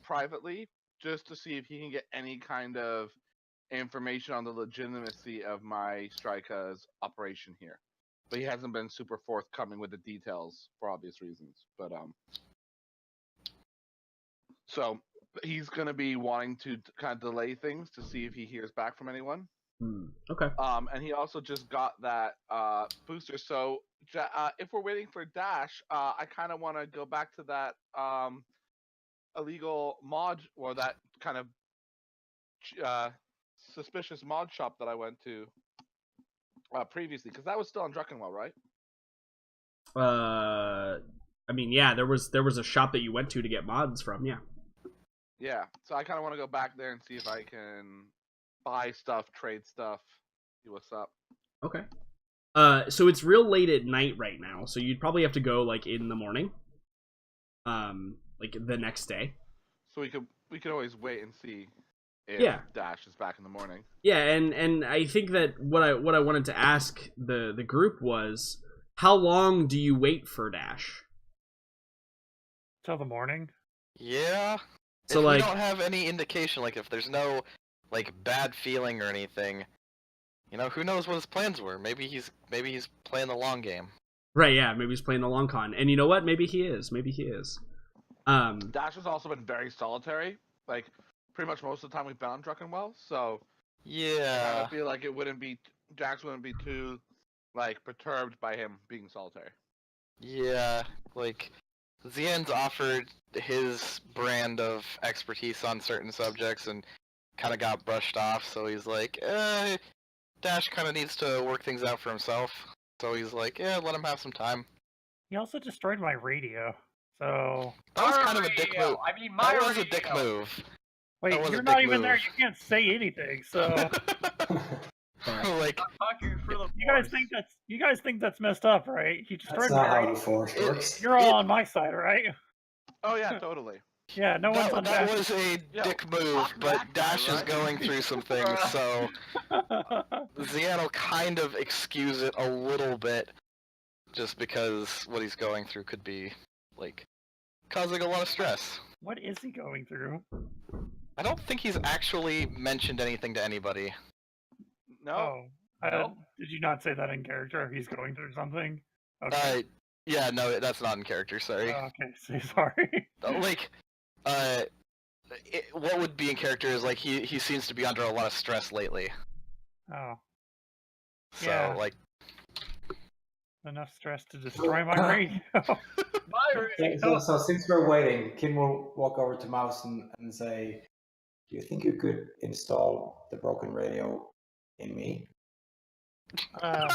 privately just to see if he can get any kind of information on the legitimacy of my Strika's operation here. But he hasn't been super forthcoming with the details for obvious reasons. But so he's gonna be wanting to kind of delay things to see if he hears back from anyone. Okay. And he also just got that booster. So if we're waiting for Dash, I kind of want to go back to that illegal mod or that kind of suspicious mod shop that I went to previously, because that was still on Druckenwell, right? I mean, yeah, there was a shop that you went to get mods from, yeah. Yeah, so I kind of want to go back there and see if I can buy stuff, trade stuff, see what's up. Okay. So it's real late at night right now, so you'd probably have to go like in the morning. Like the next day. So we could always wait and see if Dash is back in the morning. Yeah, and I think that what I wanted to ask the group was, how long do you wait for Dash? Till the morning? Yeah. So if we don't have any indication, like if there's no bad feeling or anything, who knows what his plans were? Maybe he's playing the long game. Right, yeah, maybe he's playing the long con. And you know what? Maybe he is. Dash has also been very solitary. Like, pretty much most of the time we've been on Druckenwell, so yeah. I feel like Jax wouldn't be too perturbed by him being solitary. Yeah, Zien's offered his brand of expertise on certain subjects and kind of got brushed off, so he's like, Dash kind of needs to work things out for himself. So he's like, let him have some time. He also destroyed my radio, so... That was kind of a dick move. I mean, my that was a dick move. Wait, you're not even there, you can't say anything, so... You guys think that's messed up, right? He destroyed that's not my how the Force works. You're all on my side, right? Oh yeah, totally. Yeah, no one's on that was a dick move, but Dash is going through some things, so Zien will kind of excuse it a little bit, just because what he's going through could be, causing a lot of stress. What is he going through? I don't think he's actually mentioned anything to anybody. No. Did you not say that in character? He's going through something? Okay. Yeah, no, that's not in character, sorry. Oh, okay, sorry. What would be in character is, he seems to be under a lot of stress lately. Oh. So, yeah. Enough stress to destroy my radio. My radio! So since we're waiting, Kim will walk over to Mouse and say, do you think you could install the broken radio in me? I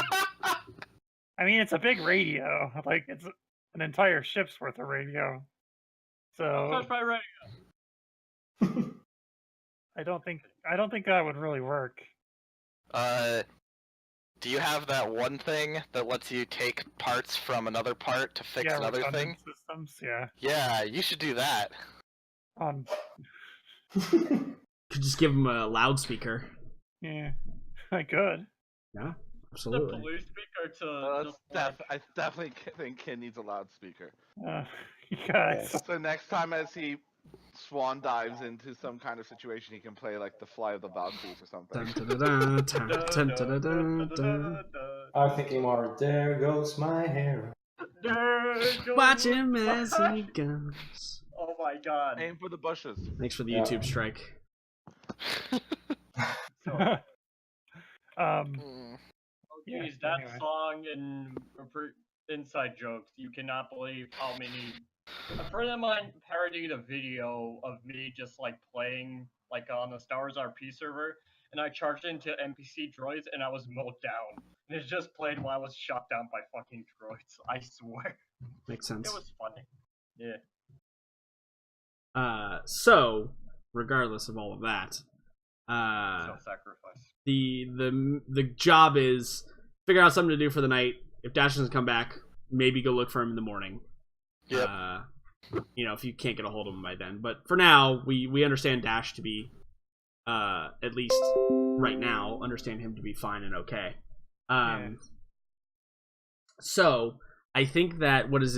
mean, it's a big radio. It's an entire ship's worth of radio. So touch my radio. I don't think that would really work. Do you have that one thing that lets you take parts from another part to fix another thing? Systems, yeah. Yeah, you should do that. Could just give him a loudspeaker. Yeah, I could. Yeah, absolutely. The blue speaker to. I definitely think Ken needs a loudspeaker. You guys. So next time as he swan dives into some kind of situation, he can play the Fly of the Valkyries or something. I'm thinking more, there goes my hair. Watch him as he goes. Oh my my god. Aim for the bushes. Thanks for the YouTube strike. Geez, that song and inside jokes. You cannot believe how many. A friend of mine parodied a video of me just like playing like on the Star Wars RP server, and I charged into NPC droids, and I was mowed down. And it just played while I was shot down by fucking droids. I swear. Makes sense. It was funny. Yeah. So regardless of all of that, Self-sacrifice. the job is figure out something to do for the night. If Dash doesn't come back, maybe go look for him in the morning. Yep. If you can't get a hold of him by then. But for now, we understand Dash to be, at least right now, understand him to be fine and okay. So I think that what is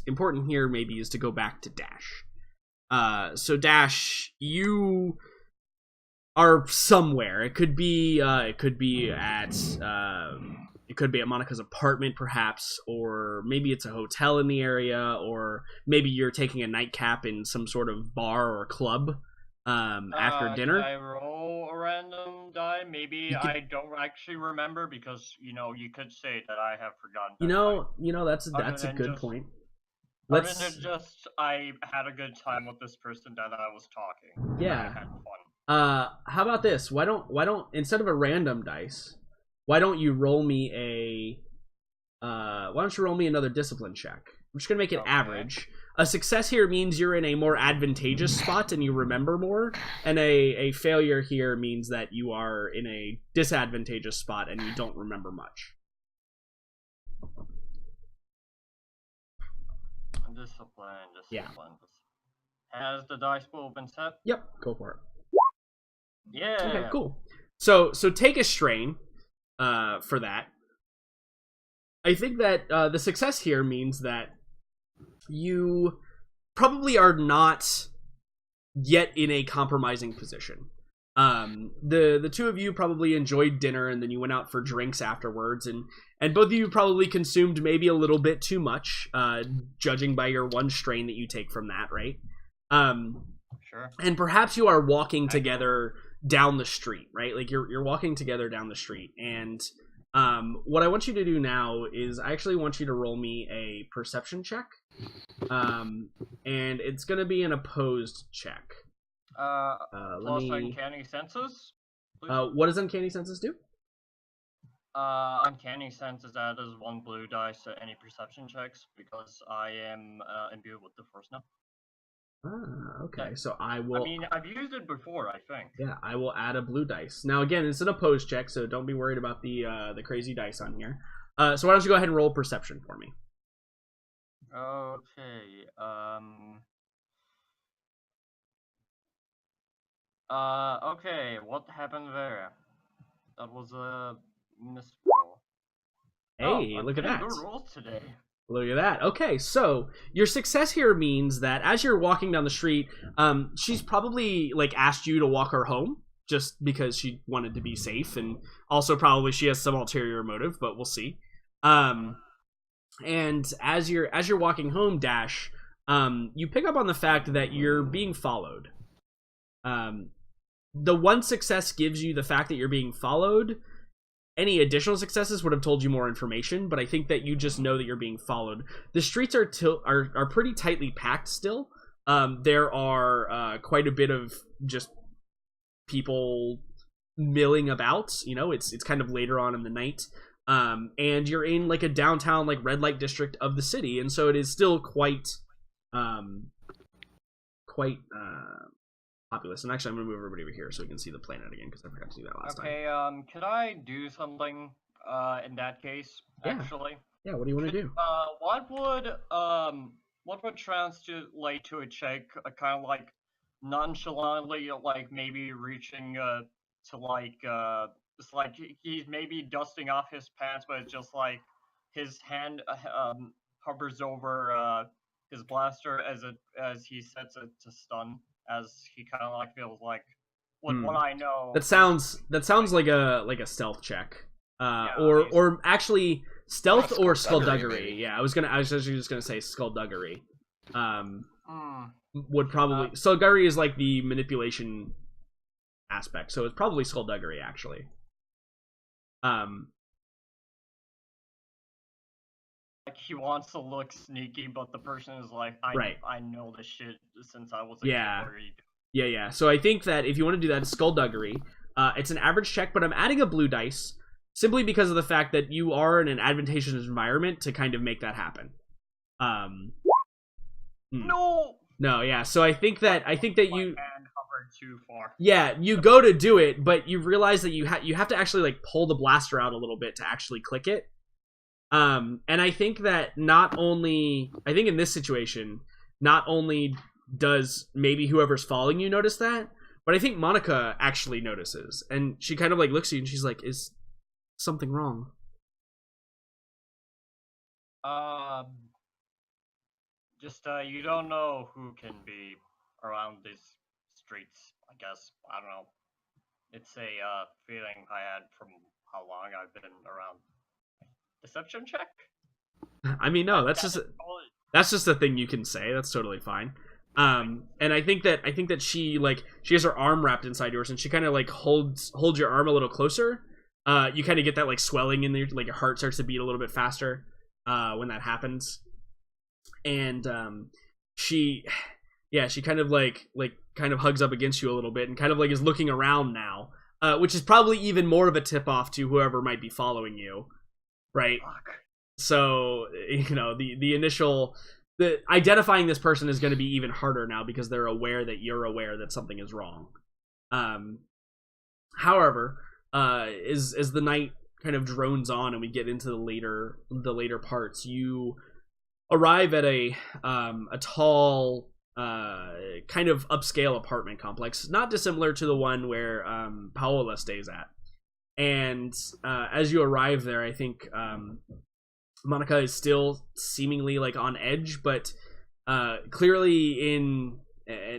important here maybe is to go back to Dash. So Dash, you are somewhere. It could be at Monica's apartment, perhaps, or maybe it's a hotel in the area, or maybe you're taking a nightcap in some sort of bar or club after dinner. Can I roll a random die? Maybe I don't actually remember because you could say that I have forgotten. That's a good point. I had a good time with this person that I was talking. Yeah. I had fun. How about this? Why don't instead of a random dice, why don't you roll me another discipline check? I'm just gonna make it average. A success here means you're in a more advantageous spot and you remember more, and a failure here means that you are in a disadvantageous spot and you don't remember much. Discipline. Yeah. Has the dice pool been set? Yep, go for it. Yeah. Okay, cool. So take a strain for that. I think that the success here means that you probably are not yet in a compromising position. The two of you probably enjoyed dinner and then you went out for drinks afterwards, and both of you probably consumed maybe a little bit too much, judging by your one strain that you take from that, right? Sure. And perhaps you are walking together down the street, right? Like you're walking together down the street, and what I want you to do now is I actually want you to roll me a perception check, and it's gonna be an opposed check. Plus uncanny senses. What does uncanny senses do? Uncanny senses adds 1 blue dice to any perception checks because I am imbued with the force now. Okay, so I will... I mean, I've used it before, I think. Yeah, I will add a blue dice. Now, again, it's an opposed check, so don't be worried about the crazy dice on here. So why don't you go ahead and roll perception for me? Okay, okay, what happened there? That was a misroll. Hey, look at that. Good rolls today. Look at that. Okay, so your success here means that as you're walking down the street, she's probably asked you to walk her home just because she wanted to be safe, and also probably she has some ulterior motive, but we'll see. And as you're walking home, Dash, you pick up on the fact that you're being followed. The one success gives you the fact that you're being followed. Any additional successes would have told you more information, but I think that you just know that you're being followed. The streets are pretty tightly packed still. There are quite a bit of just people milling about. It's kind of later on in the night, and you're in a downtown red light district of the city, and so it is still quite populous. And actually, I'm gonna move everybody over here so we can see the planet again because I forgot to do that last time. Okay, could I do something in that case? Yeah. Actually. Yeah. What do you want to do? What would translate to a check? Kind of nonchalantly, maybe reaching to it's he's maybe dusting off his pants, but it's just his hand hovers over his blaster as he sets it to stun. As he kind of feels what I know. That sounds like a stealth check, or actually stealth or skullduggery. Yeah, I was actually just gonna say skullduggery. would probably skullduggery is like the manipulation aspect, so it's probably skullduggery actually. Like he wants to look sneaky, but the person is like, I know this shit since I was a kid. Yeah. So I think that if you want to do that, skullduggery. It's an average check, but I'm adding a blue dice simply because of the fact that you are in an advantageous environment to kind of make that happen. No, yeah. So I think that you hand hovered too far. Yeah, you go to do it, but you realize that you have to actually like pull the blaster out a little bit to actually click it. And I think that in this situation, not only does maybe whoever's following you notice that, but I think Monica actually notices, and she kind of like looks at you and she's like, "Is something wrong?" Just you don't know who can be around these streets, I guess. I don't know. It's a feeling I had from how long I've been around. Deception check? I mean, no, that's just a thing you can say. That's totally fine. And I think that she has her arm wrapped inside yours, and she kind of like holds your arm a little closer. You kind of get that like swelling in there, like your heart starts to beat a little bit faster when that happens. And she kind of like kind of hugs up against you a little bit and kind of like is looking around now, which is probably even more of a tip off to whoever might be following you. Right. Fuck. So, the identifying this person is going to be even harder now because they're aware that you're aware that something is wrong. However, as the night kind of drones on and we get into the later parts, you arrive at a tall, kind of upscale apartment complex, not dissimilar to the one where Paola stays at. And as you arrive there, I think Monica is still seemingly like on edge, but clearly and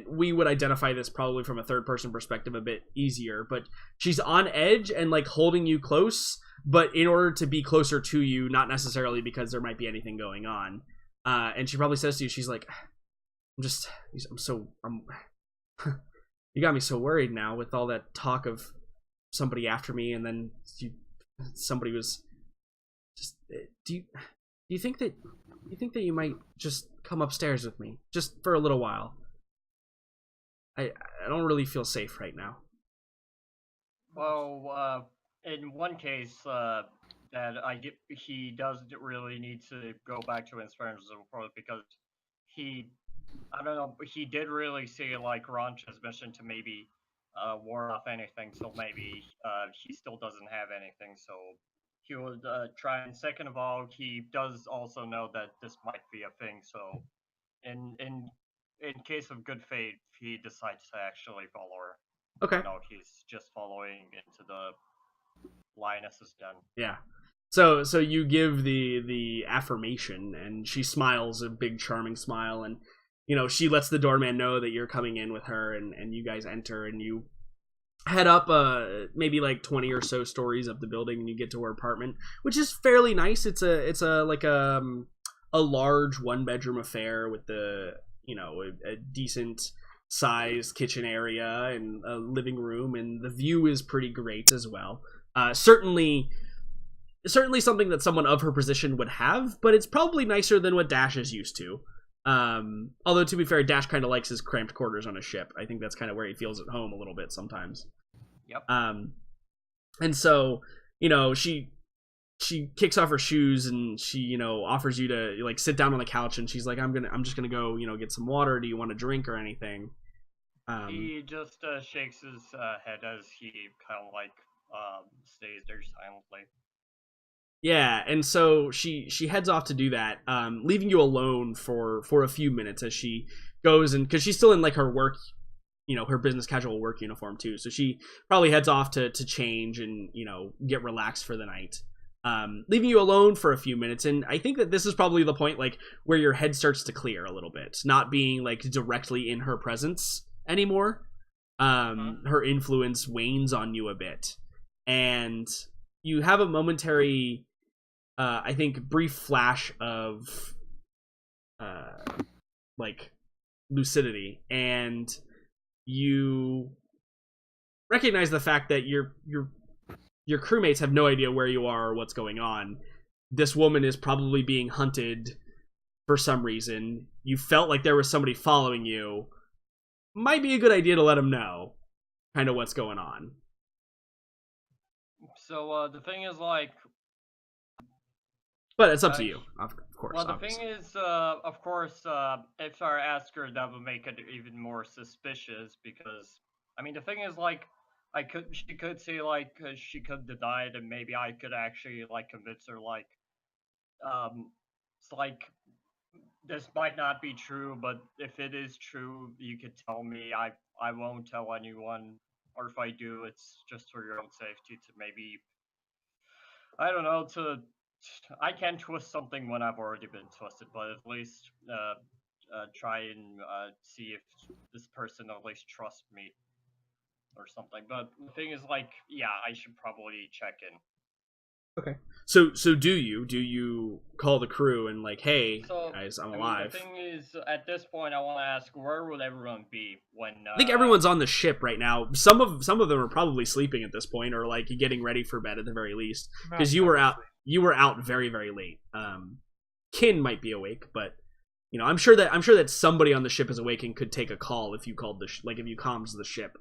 we would identify this probably from a third person perspective a bit easier, but she's on edge and like holding you close, but in order to be closer to you, not necessarily because there might be anything going on. And she probably says to you, she's like, you got me so worried now with all that talk of somebody after me, and then somebody was just do you think that you might just come upstairs with me just for a little while? I don't really feel safe right now. Well, in one case he does really need to go back to his friends because he did really see like Rancha's mission to maybe ward off anything, so maybe he still doesn't have anything, so he would try. And second of all, he does also know that this might be a thing, so in case of good fate, he decides to actually follow her. Okay. No, he's just following into the lioness's den. Yeah. So you give the affirmation, and she smiles a big charming smile, and she lets the doorman know that you're coming in with her, and you guys enter, and you head up maybe like 20 or so stories up the building, and you get to her apartment, which is fairly nice. It's a large 1-bedroom affair with a decent sized kitchen area and a living room, and the view is pretty great as well. Certainly something that someone of her position would have, but it's probably nicer than what Dash is used to. Although to be fair, Dash kind of likes his cramped quarters on a ship. I think that's kind of where he feels at home a little bit sometimes. Yep. And so, she kicks off her shoes and she, offers you to like sit down on the couch, and she's like, I'm just gonna go, get some water. Do you want a drink or anything? He just shakes his head as he kind of like stays there silently. Yeah, and so she heads off to do that, leaving you alone for a few minutes as she goes, and because she's still in like her work, her business casual work uniform too, so she probably heads off to change and get relaxed for the night, leaving you alone for a few minutes. And I think that this is probably the point like where your head starts to clear a little bit, not being like directly in her presence anymore. Her influence wanes on you a bit, and you have a momentary I think brief flash of like lucidity, and you recognize the fact that your crewmates have no idea where you are or what's going on. This woman is probably being hunted for some reason. You felt like there was somebody following you. Might be a good idea to let them know kind of what's going on. So the thing is, like, but it's up to you, of course. Well, the thing is, of course, if I ask her, that would make it even more suspicious, because, I mean, the thing is, like, she could say, like, she could deny it, and maybe I could actually, like, convince her, like, it's like, this might not be true, but if it is true, you could tell me. I won't tell anyone, or if I do, it's just for your own safety, to maybe, I don't know, I can't twist something when I've already been twisted, but at least try and see if this person at least trusts me or something. But the thing is, like, yeah, I should probably check in. Okay. So do you call the crew and, like, hey, guys, I'm alive? The thing is, at this point, I want to ask, where would everyone be when? I think everyone's on the ship right now. Some of them are probably sleeping at this point, or like getting ready for bed at the very least, because you were out. You were out very, very late. Kin might be awake, but you know, I'm sure that somebody on the ship is awake and could take a call if you called if you comms the ship.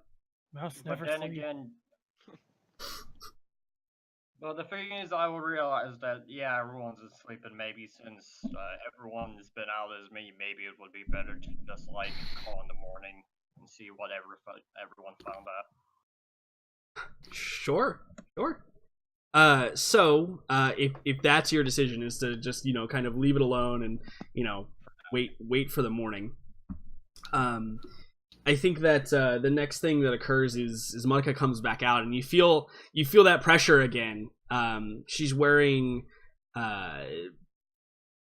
But then again, well, the thing is, I will realize that everyone's asleep, and maybe since everyone has been out as me, maybe it would be better to just like call in the morning and see what everyone found out. Sure. So if that's your decision, is to just, you know, kind of leave it alone and, you know, wait for the morning. I think that the next thing that occurs is Monica comes back out, and you feel that pressure again. She's wearing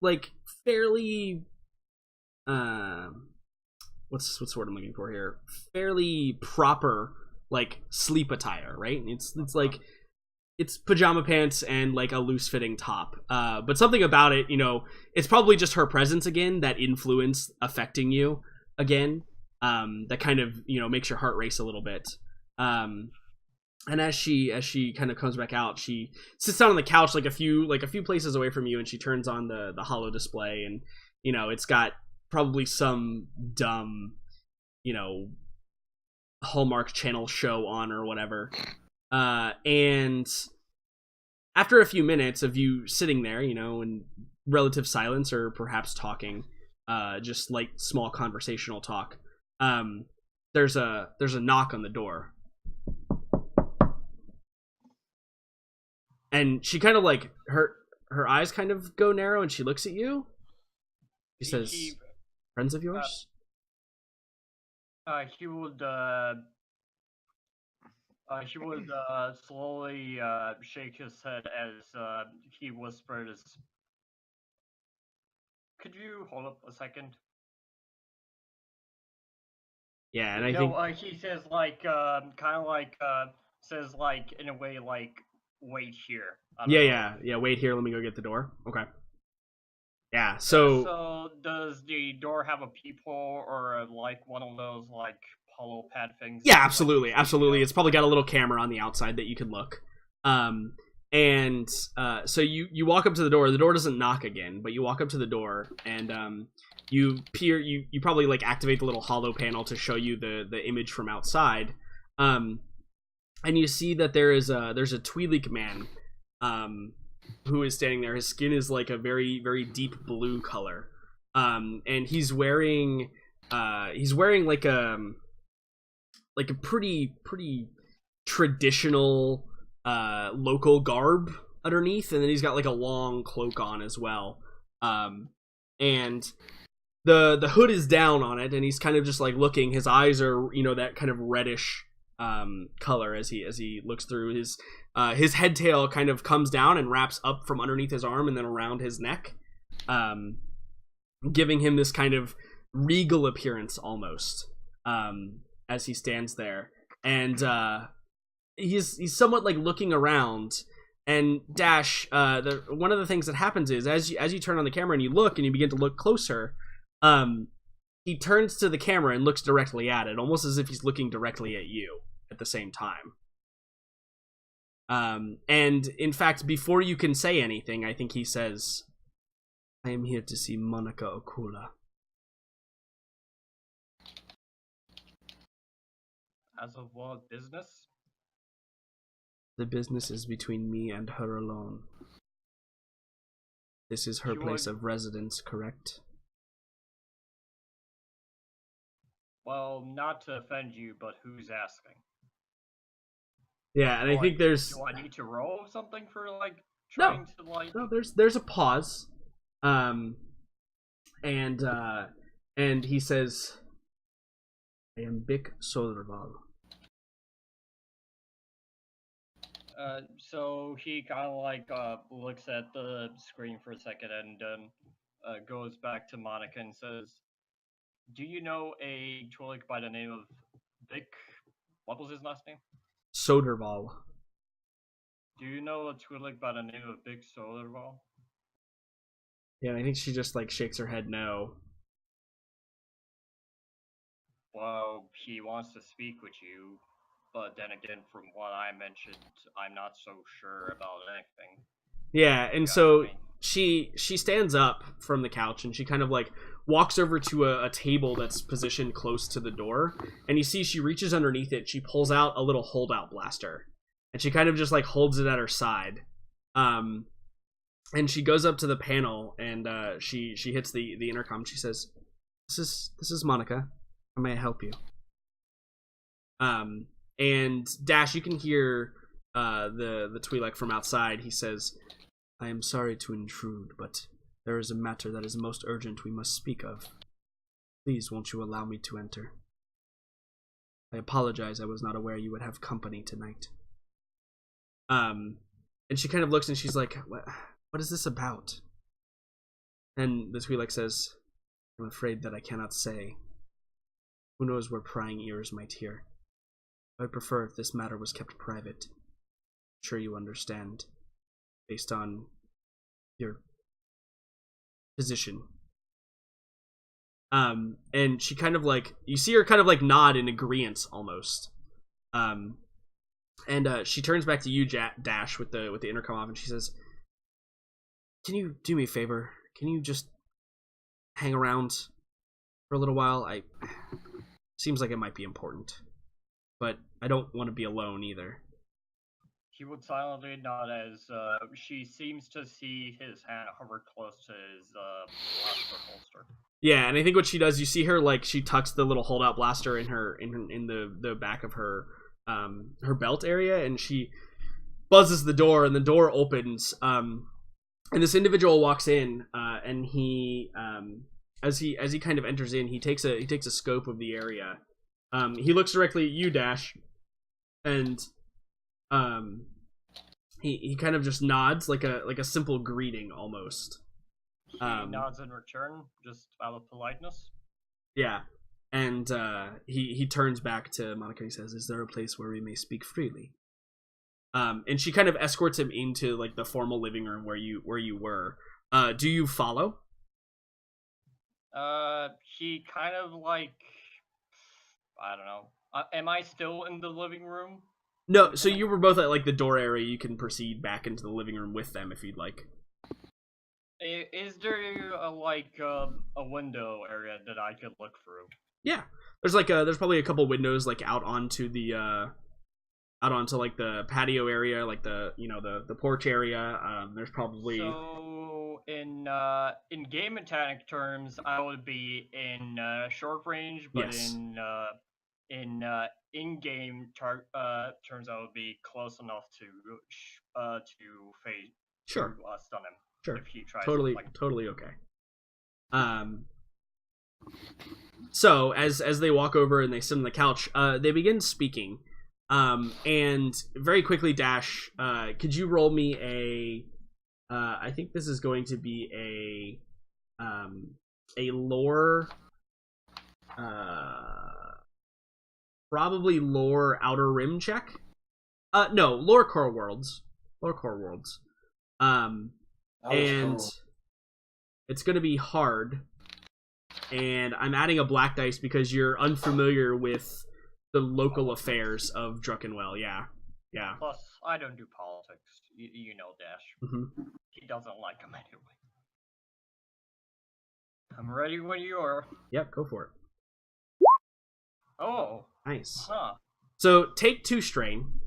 like fairly what's the word I'm looking for here? Fairly proper, like, sleep attire, right? It's like it's pajama pants and like a loose fitting top. But something about it, you know, it's probably just her presence again, that influence affecting you again. That kind of, you know, makes your heart race a little bit. And as she kind of comes back out, she sits down on the couch like a few places away from you, and she turns on the holo display, and, you know, it's got probably some dumb, you know, Hallmark Channel show on or whatever. And after a few minutes of you sitting there, you know, in relative silence or perhaps talking, just like small conversational talk, there's a knock on the door, and she kind of like her eyes kind of go narrow, and she looks at you. She says, "Friends of yours?" He would slowly shake his head as he whispers, "Could you hold up a second?" Yeah, and I think he says, like, kind of like says, like, in a way, like, wait here. Yeah. Wait here. Let me go get the door. Okay. Yeah. So does the door have a peephole or like one of those like hollow pad things? Yeah, absolutely. It's probably got a little camera on the outside that you can look. And so you walk up to the door. The door doesn't knock again, but you walk up to the door, and you probably like activate the little hollow panel to show you the image from outside. And you see that there's a Twi'lek man who is standing there. His skin is like a very, very deep blue color. And he's wearing like a pretty traditional local garb underneath, and then he's got like a long cloak on as well. And the hood is down on it, and he's kind of just like looking. His eyes are, you know, that kind of reddish color as he looks through. His head tail kind of comes down and wraps up from underneath his arm and then around his neck, giving him this kind of regal appearance almost, as he stands there. And he's somewhat like looking around. And Dash, one of the things that happens is as you turn on the camera and you look and you begin to look closer, he turns to the camera and looks directly at it, almost as if he's looking directly at you at the same time. And in fact, before you can say anything, I think he says, I am here to see Monica Okula. As of what business? The business is between me and her alone. This is her place of residence, correct? Well, not to offend you, but who's asking? Yeah, and I think there's... Do I need to roll something for, like, trying to, like... No, there's a pause. And he says, I am Bic Soderval. So he kind of, like, looks at the screen for a second and goes back to Monica and says, do you know a Twi'lek by the name of Bic... What was his last name? Soderval. Do you know a Twi'lek by the name of Bic Soderval? Yeah, I think she just, like, shakes her head no. Well, he wants to speak with you, but then again, from what I mentioned, I'm not so sure about anything. Yeah, and so she stands up from the couch and she kind of, like, walks over to a table that's positioned close to the door, and you see she reaches underneath it, she pulls out a little holdout blaster, and she kind of just, like, holds it at her side. And she goes up to the panel and she hits the intercom. She says, This is Monica. How may I help you? And Dash, you can hear the Twi'lek from outside. He says, I am sorry to intrude, but there is a matter that is most urgent we must speak of. Please, won't you allow me to enter? I apologize, I was not aware you would have company tonight. And she kind of looks and she's like, what is this about? And the Twi'lek says, I'm afraid that I cannot say. Who knows where prying ears might hear. I would prefer if this matter was kept private. I'm sure you understand, based on your position. And she kind of, like, you see her kind of, like, nod in agreement almost. And she turns back to you, Dash, with the intercom off, and she says, can you do me a favor? Can you just hang around for a little while? Seems like it might be important, but I don't want to be alone either. He would silently nod as she seems to see his hand hover close to his blaster holster. Yeah, and I think what she does, you see her, like, she tucks the little holdout blaster in the back of her belt area, and she buzzes the door, and the door opens. And this individual walks in, and he, as he kind of enters in, he takes a scope of the area. He looks directly at you, Dash, and he kind of just nods like a simple greeting almost. He nods in return, just out of politeness. Yeah, and he turns back to Monica and he says, "Is there a place where we may speak freely?" And she kind of escorts him into, like, the formal living room where you were. Do you follow? He kind of, like, I don't know. Am I still in the living room? No, so you were both at, like, the door area. You can proceed back into the living room with them if you'd like. Is there a window area that I could look through? Yeah, there's probably a couple windows, like, out onto like the patio area, like the porch area. There's probably, so in game mechanic terms, I would be in short range, but yes. in game terms, I would be close enough to phase sure to stun him. Sure, if he tries totally okay. So as they walk over and they sit on the couch, they begin speaking. And very quickly, Dash, could you roll me I think this is going to be a lore, probably lore Outer Rim check? No, lore Core Worlds. And cool. it's gonna be hard. and I'm adding a black dice because you're unfamiliar with the local affairs of Druckenwell. Yeah. Plus, I don't do politics. You know, Dash. Mm-hmm. He doesn't like them anyway. I'm ready when you are. Yep, go for it. Oh. Nice. Huh. So take 2 strain.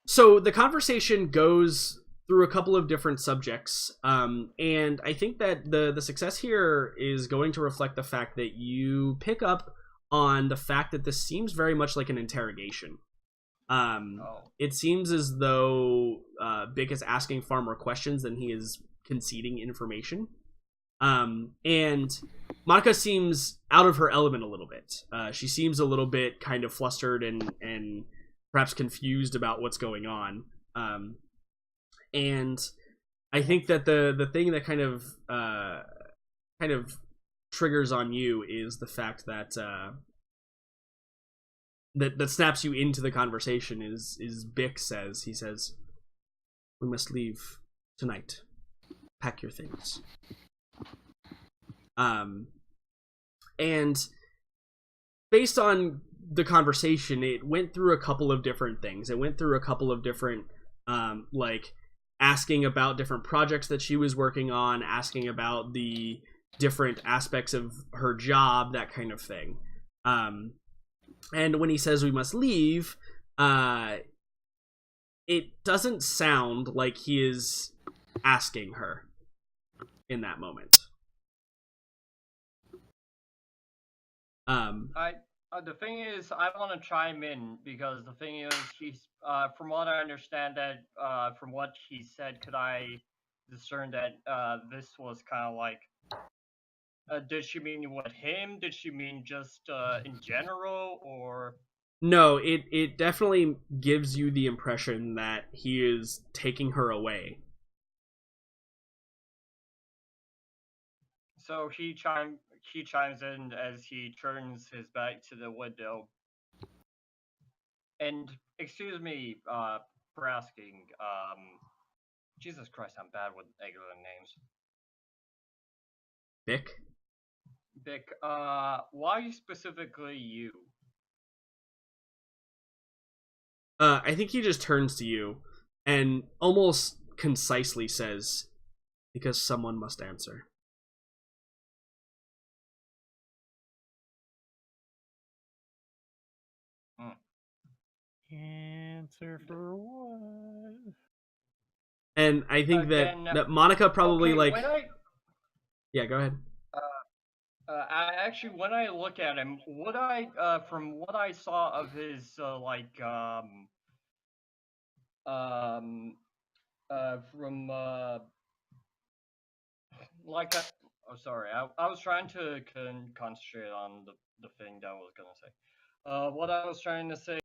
So the conversation goes through a couple of different subjects, and I think that the success here is going to reflect the fact that you pick up on the fact that this seems very much like an interrogation. It seems as though Bick is asking far more questions than he is conceding information. And Monica seems out of her element a little bit. She seems a little bit kind of flustered and perhaps confused about what's going on. And I think that the thing that kind of triggers on you is the fact that that snaps you into the conversation is Bick says, he says, "We must leave tonight. Pack your things." And based on the conversation, it went through a couple of different things. It went through a couple of different, like, asking about different projects that she was working on, asking about the different aspects of her job, that kind of thing. And when he says we must leave, it doesn't sound like he is asking her in that moment. The thing is, I want to chime in because the thing is, he's from what I understand that from what he said, could I discern that this was kind of like, did she mean with him? Did she mean just in general, or? No, it definitely gives you the impression that he is taking her away. So he chimes in as he turns his back to the window. And excuse me for asking, Jesus Christ, I'm bad with regular names. Bick, why specifically you? I think he just turns to you and almost concisely says, "Because someone must answer." Answer for what? And I think that Monica probably Yeah, go ahead. Actually, when I look at him, would I, from what I saw of his, from, oh, sorry, I was trying to concentrate on the thing that I was gonna say. What I was trying to say